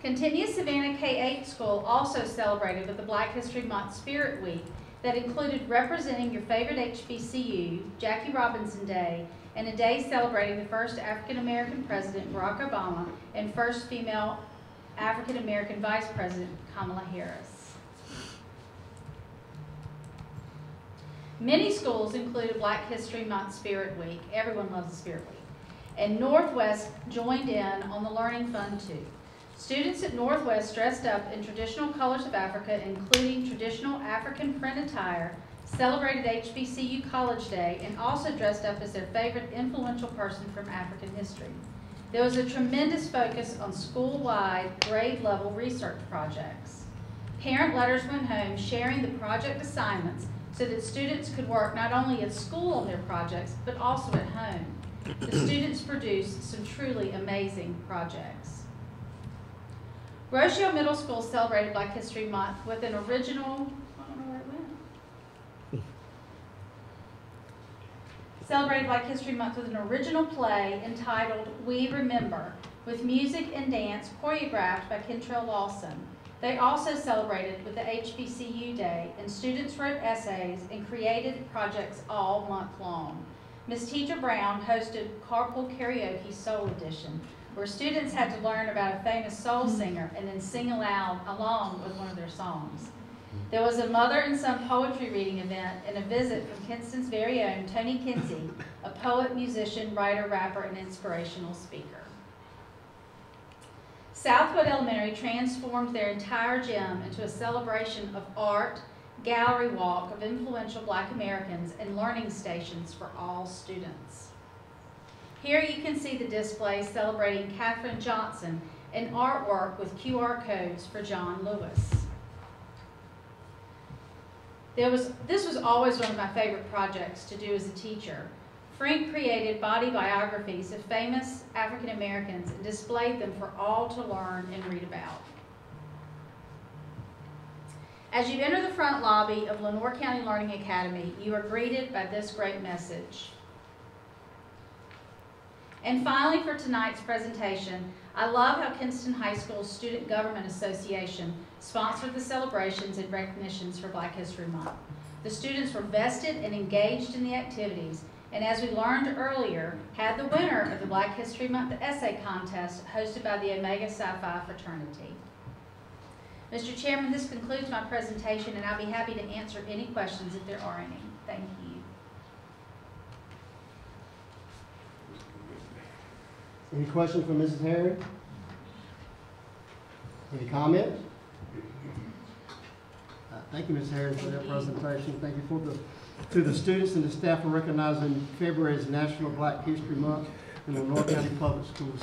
Continuous Savannah K-8 School also celebrated with the Black History Month Spirit Week that included representing your favorite HBCU, Jackie Robinson Day, and a day celebrating the first African-American president, Barack Obama, and first female African-American vice president, Kamala Harris. Many schools included Black History Month Spirit Week. Everyone loves the Spirit Week. And Northwest joined in on the Learning Fun too. Students at Northwest dressed up in traditional colors of Africa, including traditional African print attire, celebrated HBCU College Day, and also dressed up as their favorite influential person from African history. There was a tremendous focus on school-wide, grade-level research projects. Parent letters went home sharing the project assignments so that students could work not only at school on their projects, but also at home. The students produced some truly amazing projects. Rochelle Middle School celebrated Black History Month with an original, I don't know where it went. Celebrated Black History Month with an original play entitled We Remember, with music and dance choreographed by Kentrell Lawson. They also celebrated with the HBCU Day, and students wrote essays and created projects all month long. Ms. Teacher Brown hosted Carpool Karaoke Soul Edition, where students had to learn about a famous soul singer and then sing aloud along with one of their songs. There was a mother and son poetry reading event and a visit from Kinston's very own Tony Kinsey, a poet, musician, writer, rapper, and inspirational speaker. Southwood Elementary transformed their entire gym into a celebration of art, gallery walk of influential Black Americans, and learning stations for all students. Here you can see the display celebrating Katherine Johnson and artwork with QR codes for John Lewis. This was always one of my favorite projects to do as a teacher. Frank created body biographies of famous African Americans and displayed them for all to learn and read about. As you enter the front lobby of Lenoir County Learning Academy, you are greeted by this great message. And finally, for tonight's presentation, I love how Kinston High School's Student Government Association sponsored the celebrations and recognitions for Black History Month. The students were vested and engaged in the activities, and as we learned earlier, had the winner of the Black History Month essay contest hosted by the Omega Psi Phi fraternity. Mr. Chairman, this concludes my presentation, and I'll be happy to answer any questions if there are any. Thank you. Any questions for Mrs. Herring? Any comments? Thank you, Ms. Herring, for that presentation. Thank you to the students and the staff for recognizing February as National Black History Month in Lenore County Public Schools.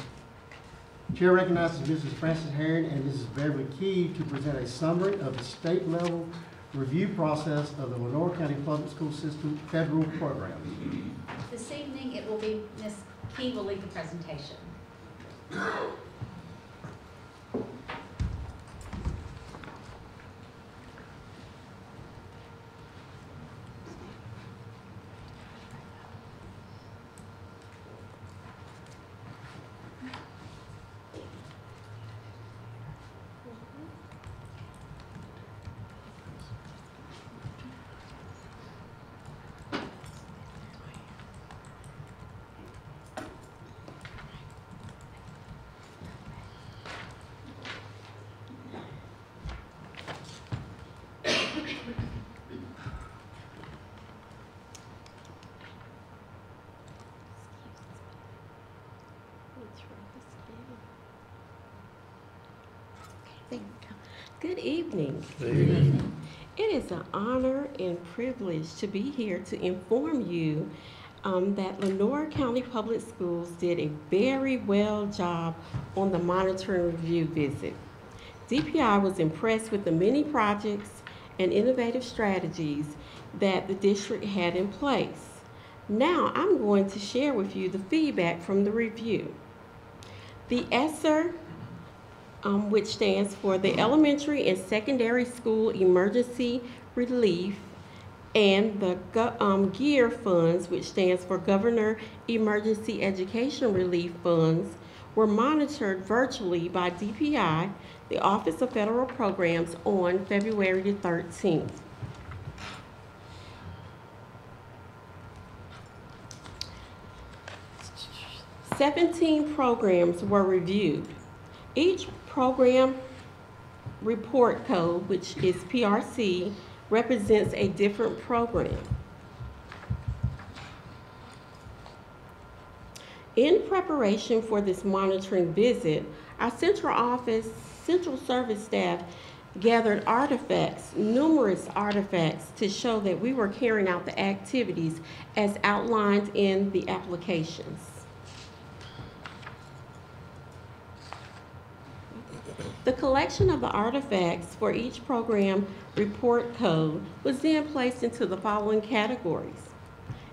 Chair recognizes Mrs. Frances Herring and Mrs. Beverly Key to present a summary of the state level review process of the Lenore County Public School System federal programs. This evening, it will be Ms. Key will lead the presentation. Good evening. Good evening. It is an honor and privilege to be here to inform you that Lenore County Public Schools did a very well job on the monitoring review visit. DPI was impressed with the many projects and innovative strategies that the district had in place. Now I'm going to share with you the feedback from the review. The ESSER, which stands for the Elementary and Secondary School Emergency Relief, and the GEAR funds, which stands for Governor Emergency Education Relief Funds, were monitored virtually by DPI, the Office of Federal Programs, on February the 13th. "17 programs were reviewed. Each program report code, which is PRC, represents a different program. In preparation for this monitoring visit, our central service staff gathered artifacts, numerous artifacts, to show that we were carrying out the activities as outlined in the applications. The collection of the artifacts for each program report code was then placed into the following categories.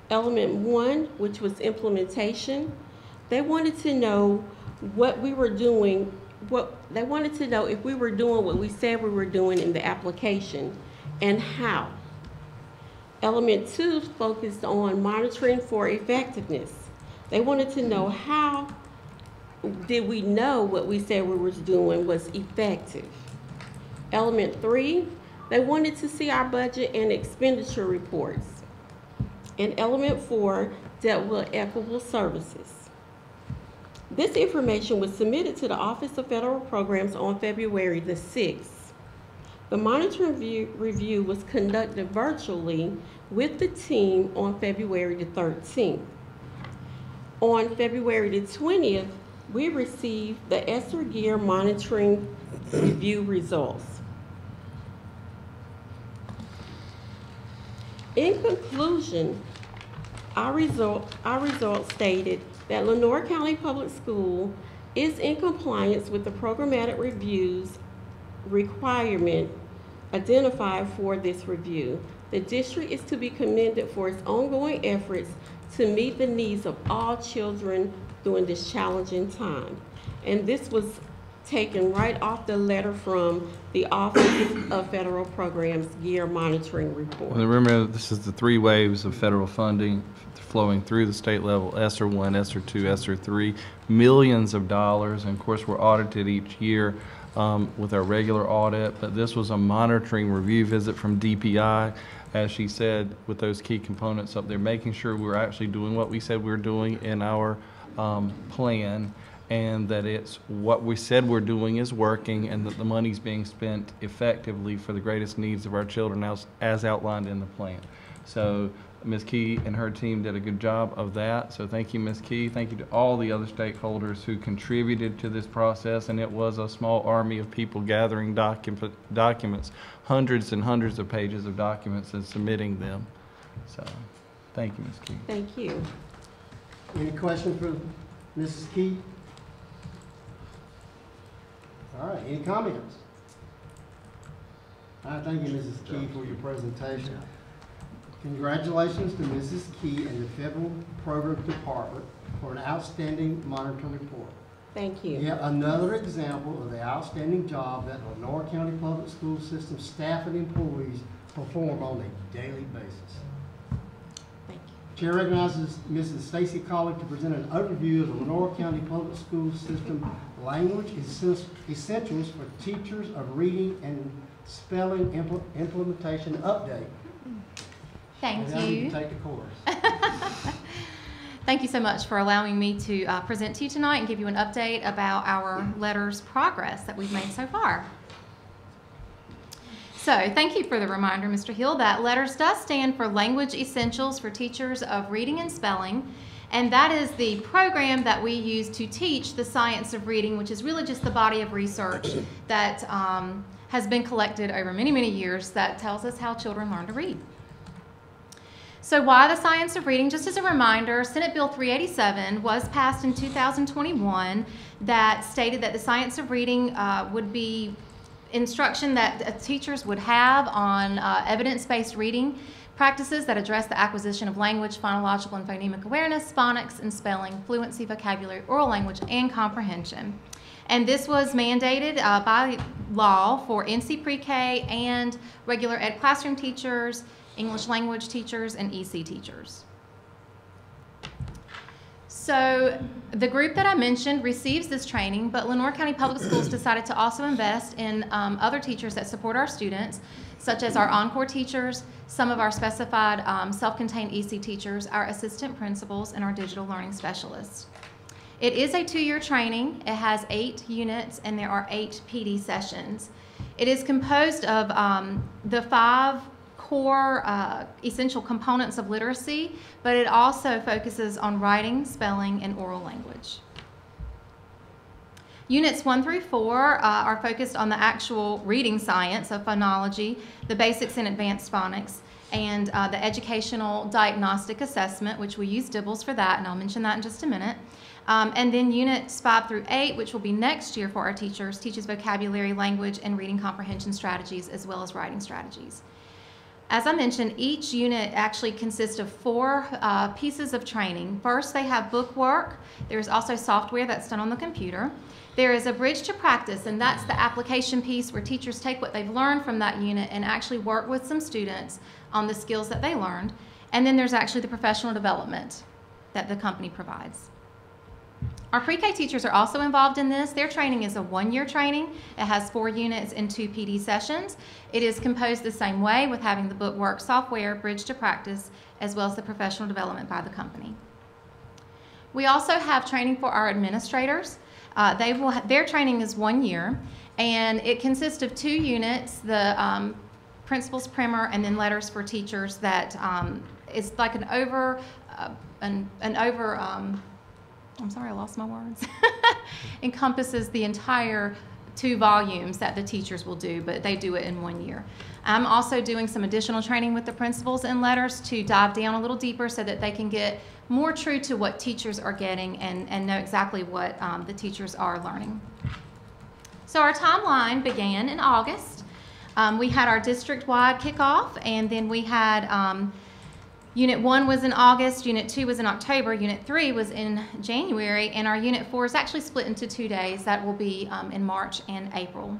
Element 1, which was implementation. They wanted to know what we were doing, they wanted to know if we were doing what we said we were doing in the application and how. Element 2 focused on monitoring for effectiveness. They wanted to know how did we know what we said we were doing was effective. Element 3, they wanted to see our budget and expenditure reports. And element 4 dealt with equitable services. This information was submitted to the Office of Federal Programs on February the 6th. The monitoring review was conducted virtually with the team on February the 13th. On February the 20th, we received the ESSER GEAR monitoring review results. In conclusion, our results stated that Lenore County Public School is in compliance with the programmatic reviews requirement identified for this review. The district is to be commended for its ongoing efforts to meet the needs of all children during this challenging time. And this was taken right off the letter from the Office of Federal Programs GEAR monitoring report. And remember, this is the 3 waves of federal funding flowing through the state level: ESSER 1, ESSER 2, ESSER 3, millions of dollars. And of course, we're audited each year with our regular audit, but this was a monitoring review visit from DPI, as she said, with those key components up there, making sure we're actually doing what we said we were doing in our plan, and that it's what we said we're doing is working, and that the money's being spent effectively for the greatest needs of our children as outlined in the plan. So Ms. Key and her team did a good job of that. So thank you, Ms. Key. Thank you to all the other stakeholders who contributed to this process. And it was a small army of people gathering documents, hundreds and hundreds of pages of documents, and submitting them. So thank you, Ms. Key. Thank you. Any questions for Mrs. Key? All right, any comments? All right, thank you, Mrs. Key, for your presentation. Congratulations to Mrs. Key and the Federal Program Department for an outstanding monitoring report. Thank you. Yet another example of the outstanding job that Lenore County Public School System staff and employees perform on a daily basis. Thank you. Chair recognizes Mrs. Stacy Colley to present an overview of the Lenore County Public School System language essentials for teachers of reading and spelling implementation update. Thank Now you. can take the course. Thank you so much for allowing me to present to you tonight and give you an update about our letters progress that we've made so far. So thank you for the reminder, Mr. Hill, that LETTERS does stand for Language Essentials for Teachers of Reading and Spelling, and that is the program that we use to teach the science of reading, which is really just the body of research that has been collected over many, many years that tells us how children learn to read. So why the science of reading? Just as a reminder, Senate Bill 387 was passed in 2021 that stated that the science of reading would be instruction that teachers would have on evidence-based reading practices that address the acquisition of language, phonological and phonemic awareness, phonics and spelling, fluency, vocabulary, oral language, and comprehension. And this was mandated by law for NC pre-K and regular ed classroom teachers, English language teachers, and EC teachers. So the group that I mentioned receives this training, but Lenore County Public Schools decided to also invest in other teachers that support our students, such as our encore teachers, some of our specified self-contained EC teachers, our assistant principals, and our digital learning specialists. It is a 2-year training. It has 8 units, and there are 8 PD sessions. It is composed of the 5 core essential components of literacy, but it also focuses on writing, spelling, and oral language. Units 1 through 4 are focused on the actual reading science of phonology, the basics and advanced phonics, and the educational diagnostic assessment, which we use DIBELS for that, and I'll mention that in just a minute. And then units 5 through 8, which will be next year for our teachers, teaches vocabulary, language, and reading comprehension strategies, as well as writing strategies. As I mentioned, each unit actually consists of 4 pieces of training. First, they have book work. There's also software that's done on the computer. There is a bridge to practice, and that's the application piece where teachers take what they've learned from that unit and actually work with some students on the skills that they learned. And then there's actually the professional development that the company provides. Our pre-K teachers are also involved in this. Their training is a 1-year training. It has 4 units and 2 PD sessions. It is composed the same way, with having the book work software, bridge to practice, as well as the professional development by the company. We also have training for our administrators. Their training is 1 year, and it consists of 2 units, the principal's primer and then letters for teachers that is like I'm sorry, I lost my words. Encompasses the entire 2 volumes that the teachers will do, but they do it in 1 year. I'm also doing some additional training with the principals in letters to dive down a little deeper so that they can get more true to what teachers are getting and know exactly what the teachers are learning. So our timeline began in August. We had our district-wide kickoff, and then we had Unit 1 was in August, Unit 2 was in October, Unit 3 was in January, and our Unit 4 is actually split into 2 days. That will be in March and April.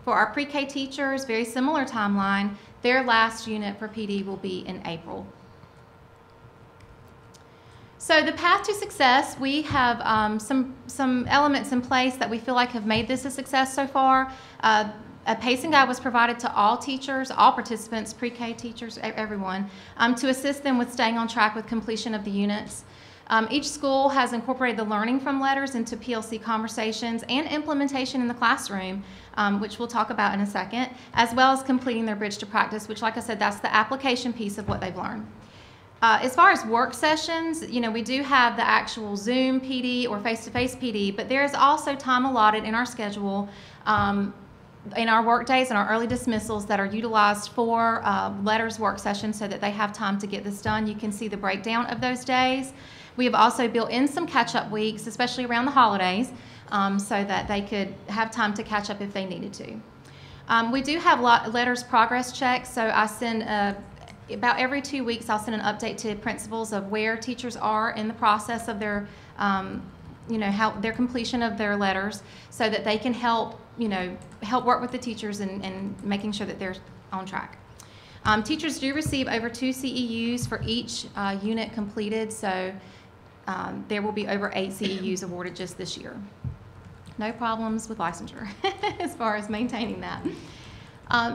For our pre-K teachers, very similar timeline. Their last unit for PD will be in April. So the path to success, we have some elements in place that we feel like have made this a success so far. A pacing guide was provided to all teachers, all participants, pre-K teachers, everyone, to assist them with staying on track with completion of the units. Each school has incorporated the learning from letters into PLC conversations and implementation in the classroom, which we'll talk about in a second, as well as completing their bridge to practice, which, like I said, that's the application piece of what they've learned. As far as work sessions, you know, we do have the actual Zoom PD or face-to-face PD, but there is also time allotted in our schedule in our work days and our early dismissals that are utilized for letters work sessions so that they have time to get this done. You can see the breakdown of those days. We have also built in some catch-up weeks, especially around the holidays, so that they could have time to catch up if they needed to. We do have letters progress checks, so I send about every 2 weeks I'll send an update to principals of where teachers are in the process of their, you know, how their completion of their letters, so that they can help, you know, help work with the teachers and making sure that they're on track. Teachers do receive over 2 CEUs for each unit completed, so there will be over 8 CEUs awarded just this year. No problems with licensure as far as maintaining that.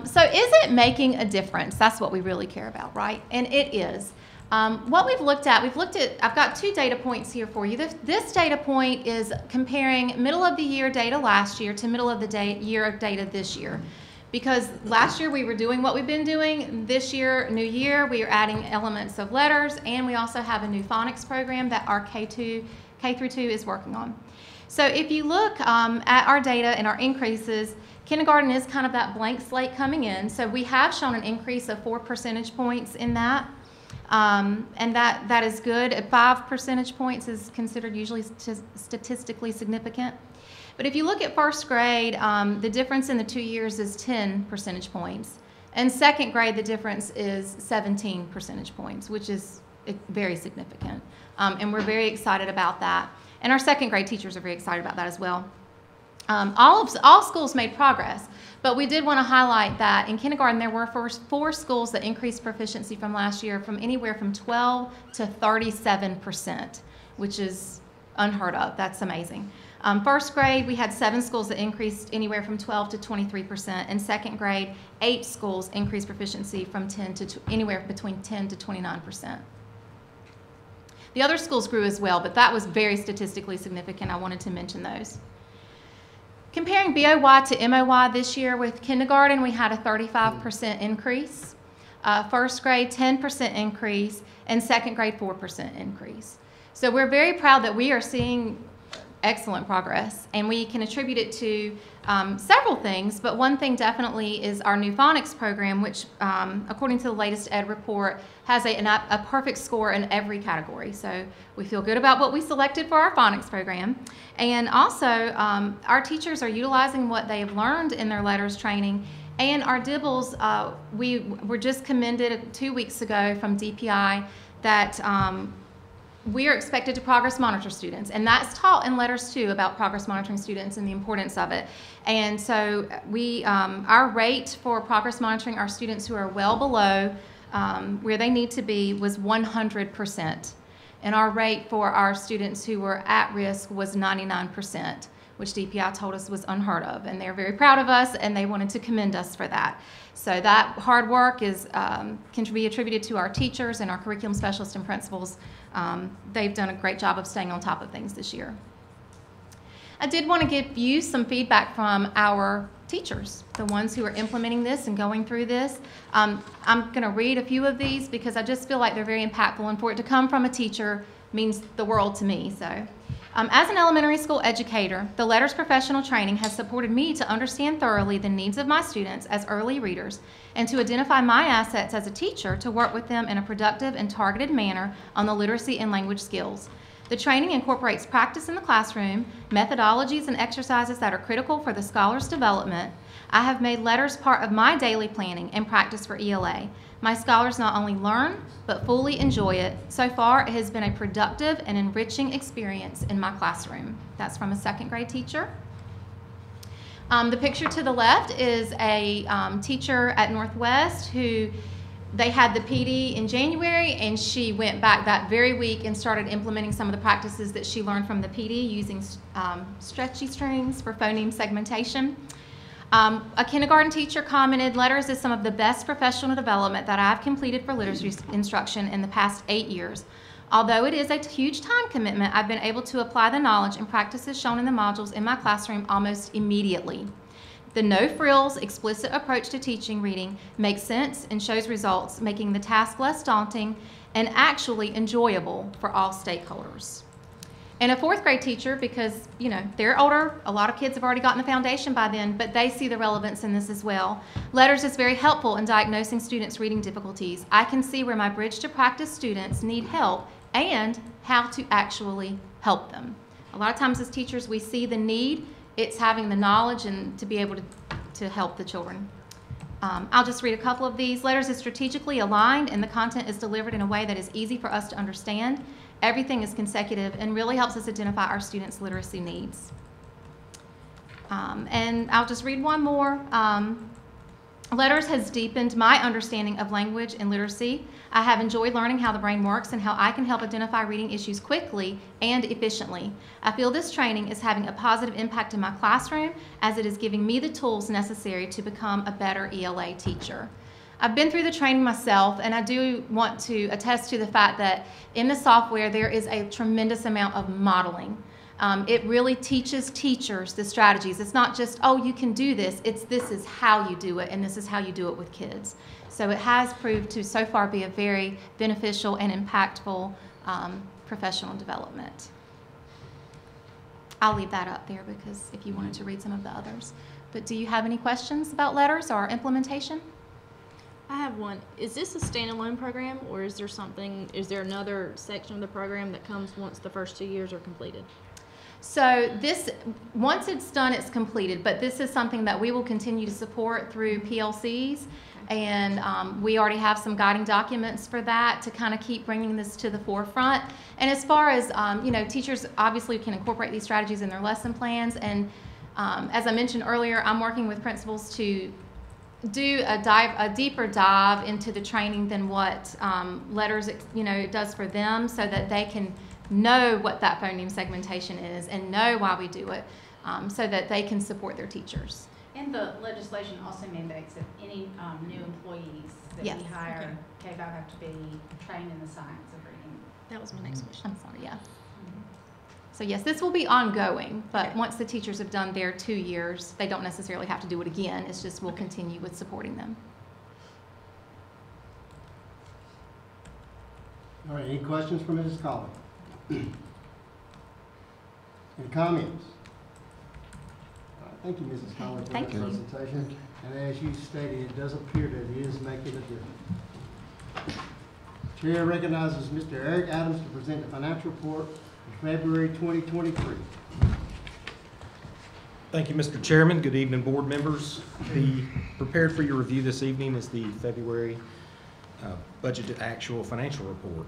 So is it making a difference? That's what we really care about, right? And it is. What we've looked at, I've got 2 data points here for you. This data point is comparing middle of the year data last year to middle of the year of data this year. Because last year we were doing what we've been doing. This year, new year, we are adding elements of letters, and we also have a new phonics program that our K through 2 is working on. So if you look at our data and our increases, kindergarten is kind of that blank slate coming in. So we have shown an increase of 4 percentage points in that. And that is good. At 5 percentage points is considered usually statistically significant. But if you look at first grade, the difference in the 2 years is 10 percentage points. And second grade, the difference is 17 percentage points, which is very significant. And we're very excited about that. And our second grade teachers are very excited about that as well. All schools made progress, but we did want to highlight that in kindergarten there were 4 schools that increased proficiency from last year from anywhere from 12 to 37%, which is unheard of. That's amazing. First grade, we had 7 schools that increased anywhere from 12 to 23%. And second grade, 8 schools increased proficiency from 10 to anywhere between 10 to 29%. The other schools grew as well, but that was very statistically significant. I wanted to mention those. Comparing BOY to MOY this year, with kindergarten, we had a 35% increase. First grade, 10% increase, and second grade, 4% increase. So we're very proud that we are seeing excellent progress, and we can attribute it to several things, but one thing definitely is our new phonics program, which according to the latest ed report has a perfect score in every category. So we feel good about what we selected for our phonics program. And also our teachers are utilizing what they have learned in their letters training, and our DIBELS, we were just commended 2 weeks ago from DPI that we are expected to progress monitor students, and that's taught in letters too about progress monitoring students and the importance of it. And so our rate for progress monitoring our students who are well below where they need to be was 100%. And our rate for our students who were at risk was 99%, which DPI told us was unheard of. And they're very proud of us, and they wanted to commend us for that. So that hard work can be attributed to our teachers and our curriculum specialists and principals. They've done a great job of staying on top of things this year. I did want to give you some feedback from our teachers, the ones who are implementing this and going through this. I'm going to read a few of these because I just feel like they're very impactful, and for it to come from a teacher means the world to me. So, as an elementary school educator, the letters professional training has supported me to understand thoroughly the needs of my students as early readers and to identify my assets as a teacher to work with them in a productive and targeted manner on the literacy and language skills. The training incorporates practice in the classroom, methodologies and exercises that are critical for the scholar's development. I have made letters part of my daily planning and practice for ELA. My scholars not only learn, but fully enjoy it. So far, it has been a productive and enriching experience in my classroom. That's from a second grade teacher. The picture to the left is a teacher at Northwest who they had the PD in January, and she went back that very week and started implementing some of the practices that she learned from the PD using stretchy strings for phoneme segmentation. A kindergarten teacher commented, "Letters is some of the best professional development that I've completed for literacy instruction in the past 8 years. Although it is a huge time commitment, I've been able to apply the knowledge and practices shown in the modules in my classroom almost immediately. The no-frills, explicit approach to teaching reading makes sense and shows results, making the task less daunting and actually enjoyable for all stakeholders. And a fourth grade teacher, because, you know, they're older, a lot of kids have already gotten the foundation by then, but they see the relevance in this as well. Letters is very helpful in diagnosing students' reading difficulties. I can see where my bridge to practice students need help and how to actually help them. A lot of times as teachers, we see the need. It's having the knowledge and to be able to help the children. I'll just read a couple of these. Letters is strategically aligned and the content is delivered in a way that is easy for us to understand. Everything is consecutive and really helps us identify our students' literacy needs. And I'll just read one more. Letters has deepened my understanding of language and literacy. I have enjoyed learning how the brain works and how I can help identify reading issues quickly and efficiently. I feel this training is having a positive impact in my classroom as it is giving me the tools necessary to become a better ELA teacher. I've been through the training myself, and I do want to attest to the fact that in the software there is a tremendous amount of modeling. It really teaches teachers the strategies. It's not just, oh, you can do this. It's this is how you do it, and this is how you do it with kids. So it has proved to so far be a very beneficial and impactful professional development. I'll leave that up there because if you wanted to read some of the others. But do you have any questions about letters or implementation? I have one. Is this a standalone program, or is there another section of the program that comes once the first 2 years are completed? So this, once it's done, it's completed, but this is something that we will continue to support through PLCs, and we already have some guiding documents for that to kind of keep bringing this to the forefront. And as far as, you know, teachers obviously can incorporate these strategies in their lesson plans, and as I mentioned earlier, I'm working with principals to do a deeper dive into the training than what Letters, you know, does for them, so that they can know what that phoneme segmentation is and know why we do it, so that they can support their teachers. And the legislation also mandates that any new employees that Yes. we hire, K-5, have to be trained in the science of reading. That was my next question. I'm sorry, yeah. So yes, this will be ongoing, but once the teachers have done their 2 years, they don't necessarily have to do it again. It's just we'll continue with supporting them. All right, any questions for Mrs. Collins? Any comments? All right, thank you, Mrs. Collins, for that Thank you. presentation. And as you stated, it does appear that it is making a difference. Chair recognizes Mr. Eric Adams to present the financial report for February 2023. Thank you, Mr. Chairman. Good evening, board members. The prepared for your review this evening is the February budget to actual financial report.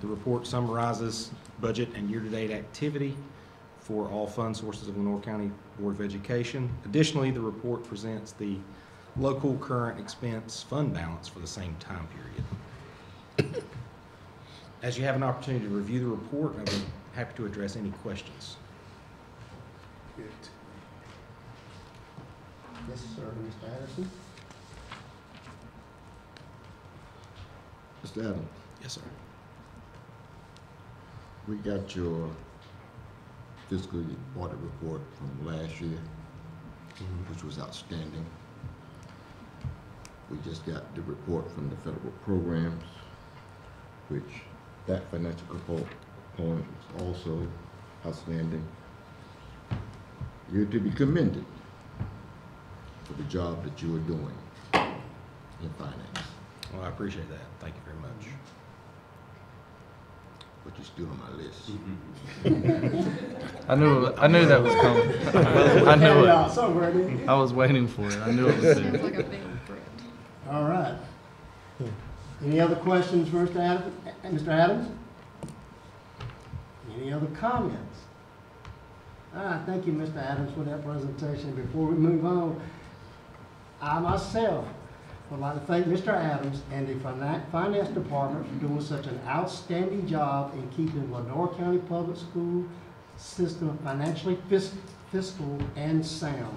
The report summarizes budget and year-to-date activity for all fund sources of Lenore County Board of Education. Additionally, the report presents the local current expense fund balance for the same time period. As you have an opportunity to review the report, I'll be happy to address any questions. Good. Yes, sir, Mr. Addison. Mr. Adams, Yes, sir. we got your fiscal audit report from last year, which was outstanding. We just got the report from the federal programs, which that financial component is also outstanding. You're to be commended for the job that you are doing in finance. Well, I appreciate that. Thank you very much. But you're still on my list. I knew that was coming. I knew it. Somewhere, didn't you? I was waiting for it. I knew it was there. Sounds like a big fruit. All right. Any other questions for Mr. Adams? Any other comments? All right, thank you, Mr. Adams, for that presentation. Before we move on, I myself would like to thank Mr. Adams and the Finance Department for doing such an outstanding job in keeping Lenore County Public School system financially fiscal and sound.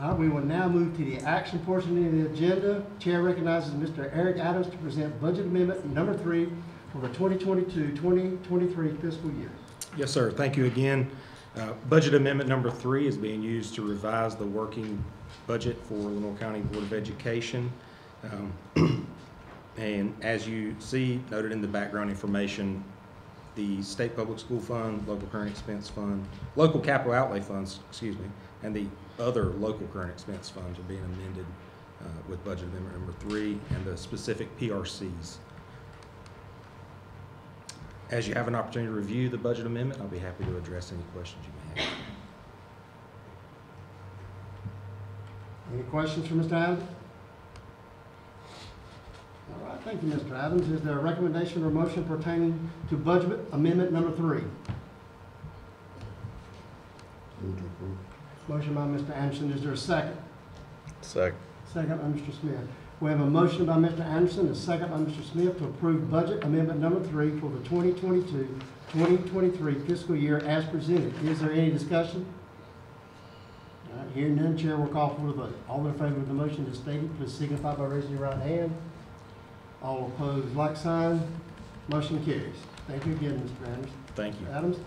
All right, we will now move to the action portion of the agenda. Chair recognizes Mr. Eric Adams to present Budget Amendment Number 3 for the 2022-2023 fiscal year. Yes, sir. Thank you again. Budget amendment number 3 is being used to revise the working budget for Lenoir County Board of Education. And as you see noted in the background information, the State Public School Fund, Local Current Expense Fund, Local Capital Outlay Funds, excuse me, and the other local current expense funds are being amended with budget amendment number 3 and the specific PRCs. As you have an opportunity to review the budget amendment, I'll be happy to address any questions you may have. Any questions for Mr. Adams? All right, thank you, Mr. Adams. Is there a recommendation or motion pertaining to budget amendment number 3? Move to approve. Motion by Mr. Anderson. Is there a second? Second. Second by Mr. Smith. We have a motion by Mr. Anderson, a second by Mr. Smith to approve budget amendment number 3 for the 2022-2023 fiscal year as presented. Is there any discussion? All right, hearing none, chair will call for the vote. All in favor of the motion as stated, please signify by raising your right hand. All opposed, like sign. Motion carries. Thank you again, Mr. Anderson. Thank you. Adams.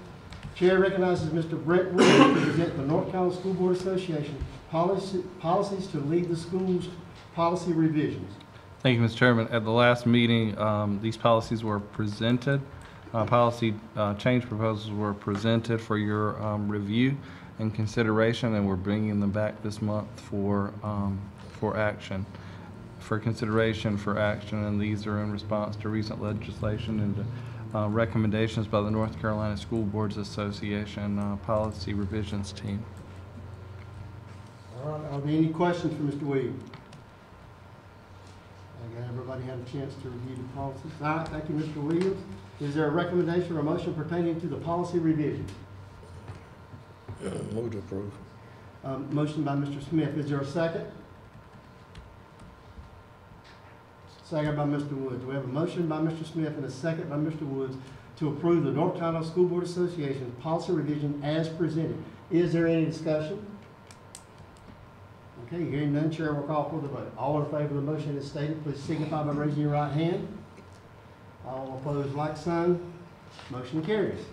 Chair recognizes Mr. Brett Williams to present the North Carolina School Board Association policies to lead the school's policy revisions. Thank you, Mr. Chairman. At the last meeting, these policies were presented. Policy change proposals were presented for your review and consideration, and we're bringing them back this month for action. For consideration for action, and these are in response to recent legislation and recommendations by the North Carolina School Boards Association policy revisions team. All right, are there any questions for Mr. Williams? Okay, everybody had a chance to review the policies. All right, thank you, Mr. Williams. Is there a recommendation or motion pertaining to the policy revisions? Move to approve. Motion by Mr. Smith. Is there a second? Second by Mr. Woods. We have a motion by Mr. Smith and a second by Mr. Woods to approve the North Carolina School Board Association policy revision as presented. Is there any discussion? Okay, hearing none, chair will call for the vote. All in favor of the motion as stated, please signify by raising your right hand. All opposed, like sign. Motion carries.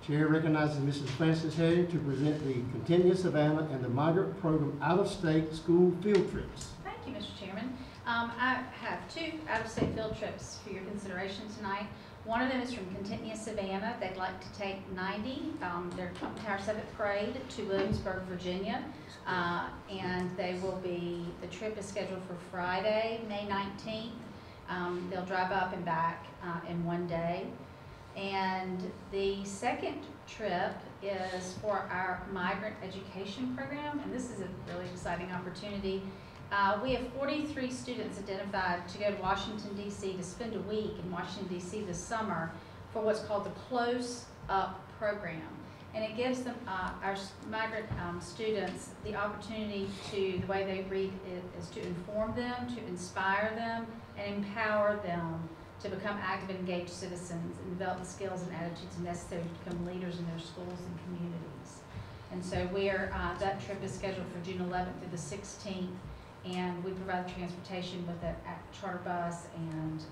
Chair recognizes Mrs. Frances Herring to present the Continue Savannah and the Migrant Program out-of-state school field trips. Thank you, Mr. Chairman. I have 2 out-of-state field trips for your consideration tonight. One of them is from Continue Savannah. They'd like to take 90, their entire 7th grade, to Williamsburg, Virginia. And they will be, the trip is scheduled for Friday, May 19th. They'll drive up and back in one day. And the second trip is for our migrant education program, and this is a really exciting opportunity. We have 43 students identified to go to Washington, D.C. to spend a week in Washington, D.C. this summer for what's called the Close Up program. And it gives them, our migrant students, the opportunity to, the way they read it is to inform them, to inspire them, and empower them to become active and engaged citizens and develop the skills and attitudes necessary to become leaders in their schools and communities. And so that trip is scheduled for June 11th through the 16th. And we provide transportation with a charter bus, and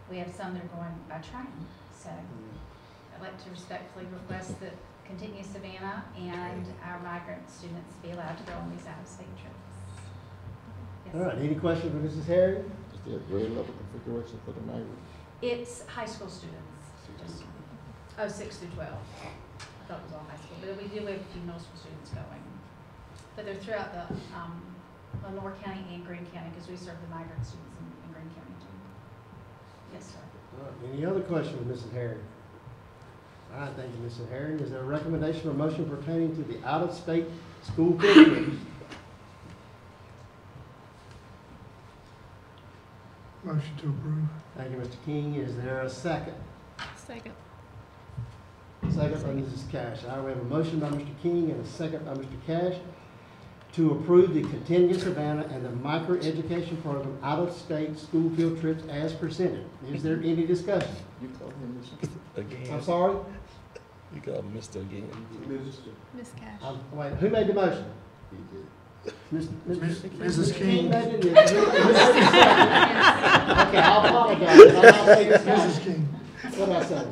we have some that are going by train. So I'd like to respectfully request that Continue Savannah and our migrant students be allowed to go on these out-of-state trips. Yes. All right, any questions for Mrs. Herring? Is there a grade level configuration for the migrant? It's high school students. Just, 6 through 12. I thought it was all high school, but we do have a few middle school students going. But they're throughout the Lenoir County and Greene County, because we serve the migrant students in Greene County too. Yes, sir. All right, any other questions for Mrs. Herring? All right, thank you, Mrs. Herring. Is there a recommendation or motion pertaining to the out-of-state school field trips? Motion to approve. Thank you, Mr. King. Is there a second? Second. Second by Mrs. Cash. All right, we have a motion by Mr. King and a second by Mr. Cash to approve the Continue Savannah and the Micro Education Program out-of-state school field trips as presented. Is there any discussion? You called him Mr. Again. I'm sorry? You called him Mr. again. Miss Cash. Wait, who made the motion? He did. Mrs. King. made it. Okay, I'll apologize. I'll say this. Mrs. King. What did I say?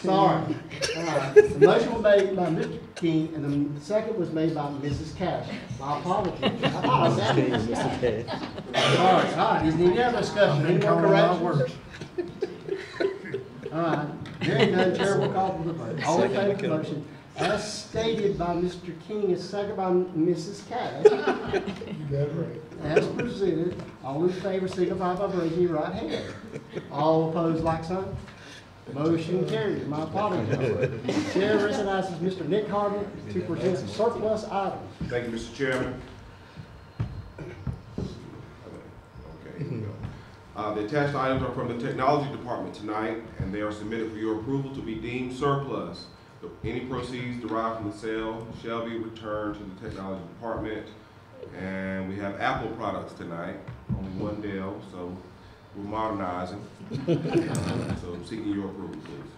Sorry. All right. The motion was made by Mr. King, and the second was made by Mrs. Cash. My apologies. I thought I said Mrs. Cash. All right. Is there any other discussion? Any more corrections? All right. Hearing none, Chair will call for the vote. All in favor of the motion, as stated by Mr. King and second by Mrs. Cash. As presented, all in favor signify by raising your right hand. All opposed, like sign. Motion carried. My apologies. Chair recognizes Mr. Nick Harden to present some surplus items. Thank you, Mr. Chairman. Okay, here we go. The attached items are from the Technology Department tonight, and they are submitted for your approval to be deemed surplus. Any proceeds derived from the sale shall be returned to the Technology Department. And we have Apple products tonight, only one Dell, so we're modernizing. So I'm seeking your approval, please.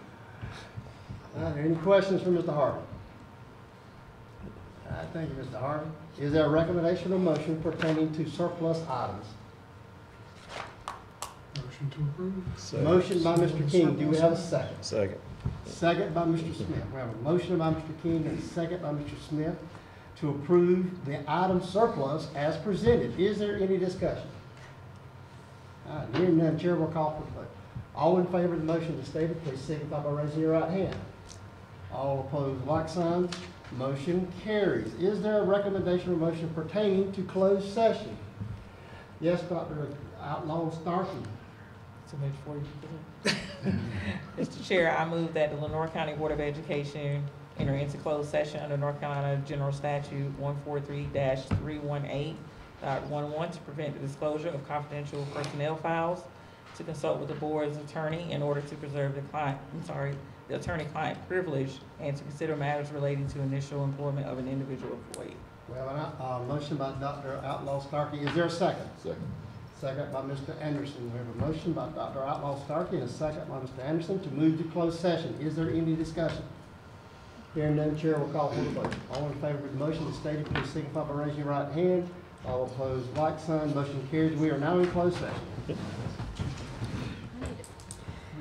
Any questions for Mr. Harden? Thank you, Mr. Harden. Is there a recommendation or motion pertaining to surplus items? Motion to approve. Motion by Mr. King. Do we have a second? Second. Second by Mr. Smith. We have a motion by Mr. King and a second by Mr. Smith to approve the item surplus as presented. Is there any discussion? All right, hearing none, Chair will call for the vote. All in favor of the motion as stated, please signify by raising your right hand. All opposed, like sign. Motion carries. Is there a recommendation or motion pertaining to closed session? Yes, Dr. Outlaw Starkey. Submit for you. Mr. Chair, I move that the Lenore County Board of Education enter into closed session under North Carolina General Statute 143-318.11 to prevent the disclosure of confidential personnel files, to consult with the board's attorney in order to preserve the attorney-client privilege, and to consider matters relating to initial employment of an individual employee. We have a motion by Dr. Outlaw Starkey. Is there a second? Second. Second by Mr. Anderson. We have a motion by Dr. Outlaw Starkey and a second by Mr. Anderson to move to closed session. Is there any discussion? Hearing none, Chair will call for the vote. All in favor of the motion as stated, please signify by raising your right hand. All opposed, like sign. Motion carries. We are now in closed session.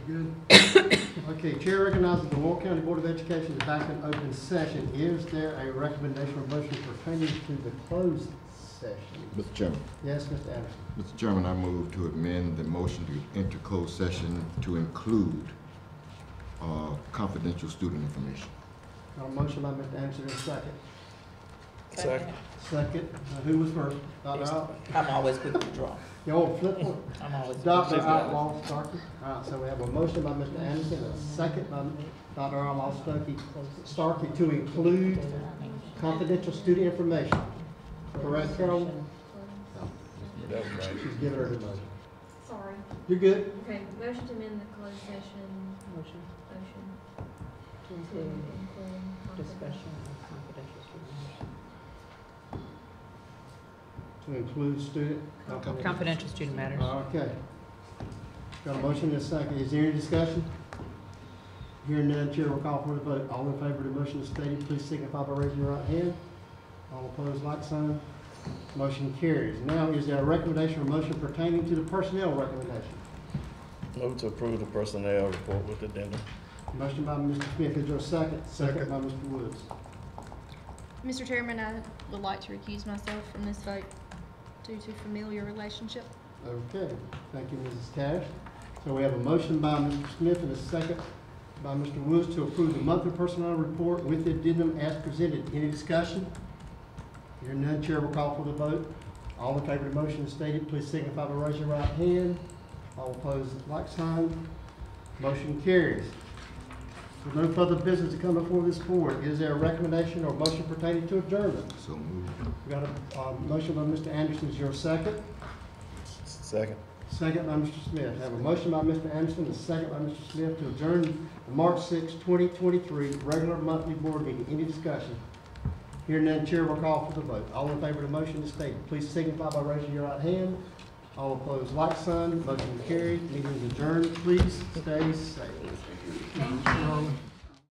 We're good. Okay, Chair recognizes the Lenore County Board of Education is back in open session. Is there a recommendation or motion pertaining to the closed session? Mr. Chairman. Yes, Mr. Anderson. Mr. Chairman, I move to amend the motion to enter closed session to include confidential student information. Got a motion by Mr. Anderson and a second. Second. Second. Who was first? Dr. Outlaw? I'm always quick to draw. You want to flip one? I'm always. Dr. Outlaw Starkey. All right, so we have a motion by Mr. Anderson and a second by Dr. Outlaw Starkey to include confidential student information. Correct, Carol? She's giving her the motion. Sorry. You're good. Okay, motion to amend the closed session. Motion. To include discussion of confidential student To include student? confidential student matters. Okay. Got a motion and a second. Is there any discussion? Hearing none, Chair will call for the vote. All in favor of the motion as stated, please signify by raising your right hand. All opposed, like sign. Motion carries. Now, is there a recommendation or motion pertaining to the personnel recommendation? Move to approve the personnel report with addendum. Motion by Mr. Smith. Is there a second? Second by Mr. Woods. Mr. Chairman, I would like to recuse myself from this vote due to familiar relationship. Okay. Thank you, Mrs. Cash. So we have a motion by Mr. Smith and a second by Mr. Woods to approve the monthly personnel report with the addendum as presented. Any discussion? Hearing none, Chair will call for the vote. All in favor of the motion as stated, please signify by raising your right hand. All opposed, like sign. Motion carries. With no further business to come before this board, is there a recommendation or motion pertaining to adjournment? So moved. We got a motion by Mr. Anderson. Is your second? Second. Second by Mr. Smith. Have a motion by Mr. Anderson, and a second by Mr. Smith to adjourn the March 6, 2023 regular monthly board meeting. Any discussion? Hearing none, Chair will call for the vote. All in favor of the motion as stated, please signify by raising your right hand. All opposed, like sign. Motion carried. Meeting is adjourned. Please stay safe. Thank you.